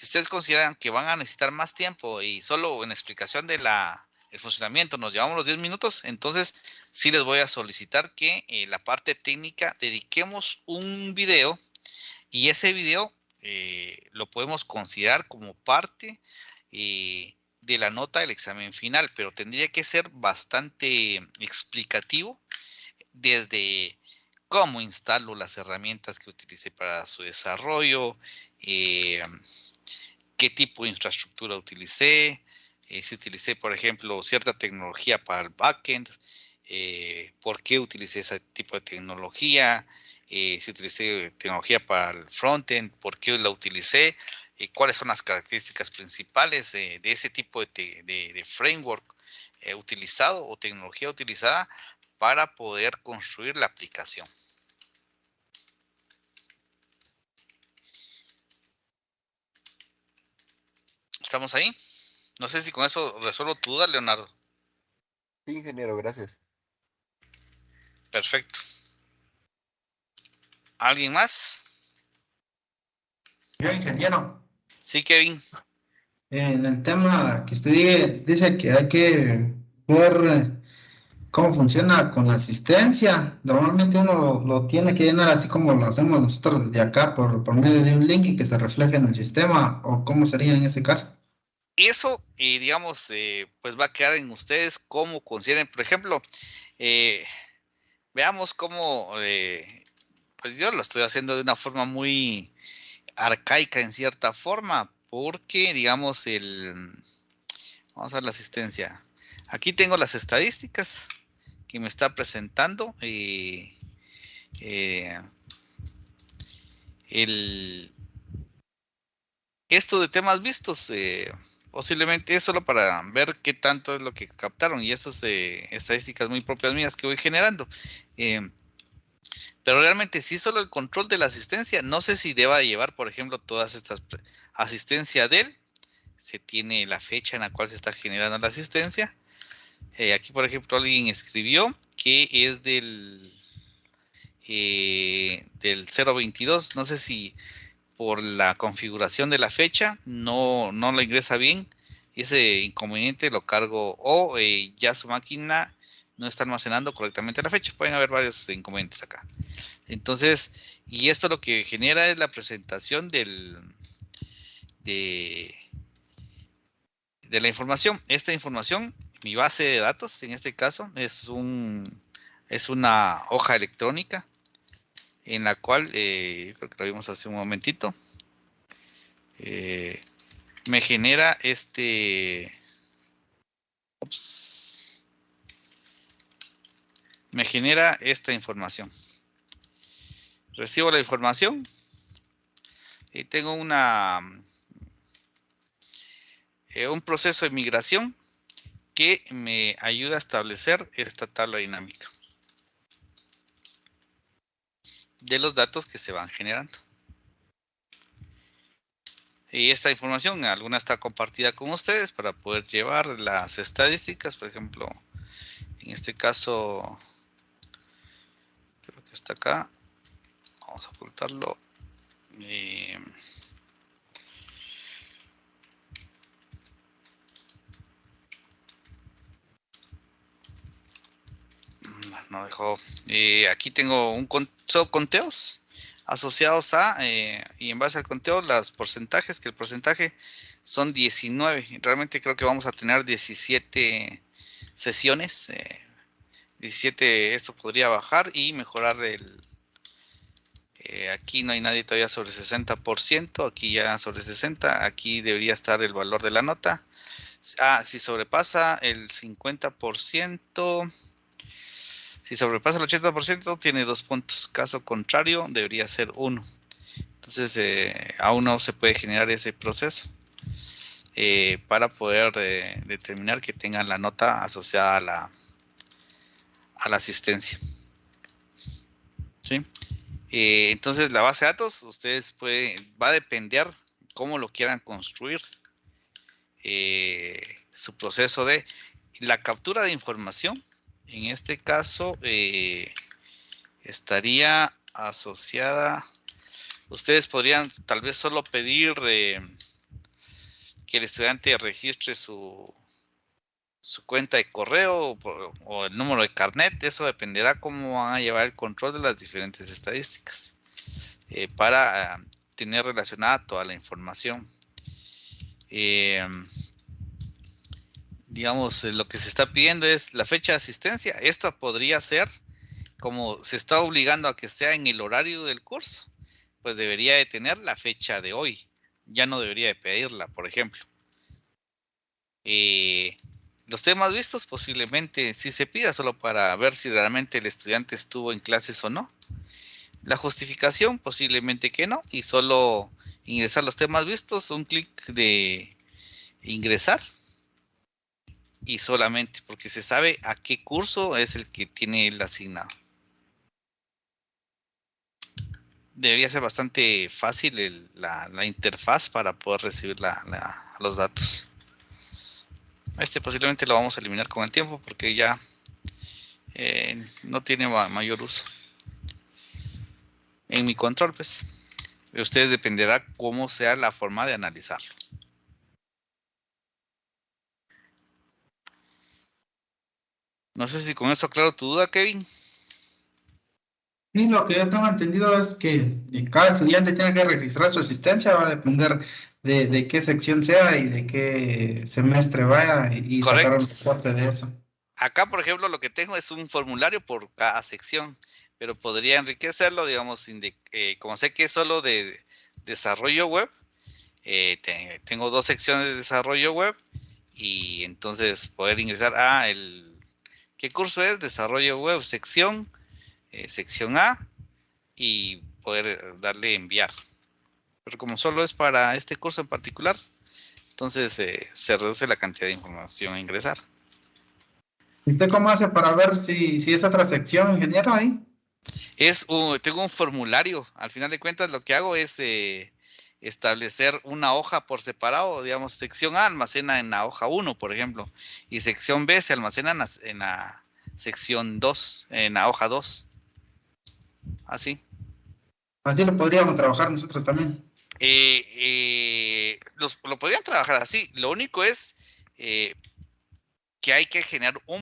[SPEAKER 1] ustedes consideran que van a necesitar más tiempo y solo en explicación de el funcionamiento nos llevamos los 10 minutos, entonces sí les voy a solicitar que la parte técnica dediquemos un video y ese video lo podemos considerar como parte de la nota del examen final, pero tendría que ser bastante explicativo desde cómo instalo las herramientas que utilicé para su desarrollo, qué tipo de infraestructura utilicé, si utilicé, por ejemplo, cierta tecnología para el backend, por qué utilicé ese tipo de tecnología, si utilicé tecnología para el frontend, por qué la utilicé, cuáles son las características principales de ese tipo de framework utilizado o tecnología utilizada para poder construir la aplicación. ¿Estamos ahí? No sé si con eso resuelvo tu duda, Leonardo.
[SPEAKER 2] Sí, ingeniero, gracias.
[SPEAKER 1] Perfecto. ¿Alguien más?
[SPEAKER 4] Yo, ingeniero,
[SPEAKER 1] Sí, Kevin.
[SPEAKER 4] en el tema que usted dice que hay que ver cómo funciona con la asistencia. Normalmente uno lo tiene que llenar así como lo hacemos nosotros desde acá por medio de un link y que se refleje en el sistema, o cómo sería en ese caso.
[SPEAKER 1] Eso, digamos, pues va a quedar en ustedes cómo consideren. Por ejemplo, veamos cómo, pues yo lo estoy haciendo de una forma muy arcaica en cierta forma, porque, digamos, vamos a ver la asistencia. Aquí tengo las estadísticas que me está presentando. Esto de temas vistos, posiblemente es solo para ver qué tanto es lo que captaron, y esas estadísticas muy propias mías que voy generando. Pero realmente sí, solo el control de la asistencia. No sé si deba llevar, por ejemplo, todas estas asistencia del. Se tiene la fecha en la cual se está generando la asistencia. Aquí, por ejemplo, alguien escribió que es del 022. No sé si por la configuración de la fecha no la ingresa bien, y ese inconveniente lo cargo, o ya su máquina no está almacenando correctamente la fecha. Pueden haber varios inconvenientes acá. Entonces, y esto lo que genera es la presentación de la información. Esta información, mi base de datos, en este caso, es una hoja electrónica en la cual, creo que lo vimos hace un momentito, me genera me genera esta información. Recibo la información y tengo un proceso de migración que me ayuda a establecer esta tabla dinámica de los datos que se van generando. Y esta información, alguna está compartida con ustedes para poder llevar las estadísticas. Por ejemplo, en este caso, creo que está acá. Vamos a ocultarlo. No dejó. Aquí tengo conteos asociados a, y en base al conteo, los porcentajes, que el porcentaje son 19. Realmente creo que vamos a tener 17 sesiones. 17, esto podría bajar y mejorar aquí no hay nadie todavía sobre 60%, aquí ya sobre 60%, aquí debería estar el valor de la nota. Si sobrepasa el 50%, si sobrepasa el 80%, tiene 2 puntos. Caso contrario, debería ser 1. Entonces, aún no se puede generar ese proceso para poder determinar que tengan la nota asociada a la asistencia. ¿Sí? Entonces, la base de datos, ustedes va a depender cómo lo quieran construir. Su proceso de la captura de información, en este caso, estaría asociada. Ustedes podrían tal vez solo pedir que el estudiante registre su cuenta de correo o el número de carnet. Eso dependerá cómo van a llevar el control de las diferentes estadísticas para tener relacionada toda la información. Digamos, lo que se está pidiendo es la fecha de asistencia. Esta podría ser, como se está obligando a que sea en el horario del curso, pues debería de tener la fecha de hoy. Ya no debería de pedirla, por ejemplo. Los temas vistos posiblemente sí se pida solo para ver si realmente el estudiante estuvo en clases o no. La justificación posiblemente que no, y solo ingresar los temas vistos, un clic de ingresar y solamente porque se sabe a qué curso es el que tiene el asignado. Debería ser bastante fácil la interfaz para poder recibir los datos. Posiblemente lo vamos a eliminar con el tiempo porque ya no tiene mayor uso. En mi control, pues, de ustedes dependerá cómo sea la forma de analizarlo. No sé si con esto aclaro tu duda, Kevin.
[SPEAKER 4] Sí, lo que yo tengo entendido es que cada estudiante tiene que registrar su asistencia, va a depender de qué sección sea y de qué semestre vaya y sacar un reporte de eso.
[SPEAKER 1] Acá, por ejemplo, lo que tengo es un formulario por cada sección, pero podría enriquecerlo, digamos, como sé que es solo de desarrollo web, tengo 2 secciones de desarrollo web y entonces poder ingresar a ¿qué curso es? Desarrollo web, sección A y poder darle enviar. Pero como solo es para este curso en particular, entonces se reduce la cantidad de información a ingresar.
[SPEAKER 4] ¿Y usted cómo hace para ver si es otra sección, ingeniero, ahí?
[SPEAKER 1] Tengo un formulario. Al final de cuentas, lo que hago es establecer una hoja por separado. Digamos, sección A almacena en la hoja 1, por ejemplo, y sección B se almacena en la sección 2, en la hoja 2. Así.
[SPEAKER 4] Así lo podríamos trabajar nosotros también.
[SPEAKER 1] Lo podrían trabajar así. Lo único es que hay que generar un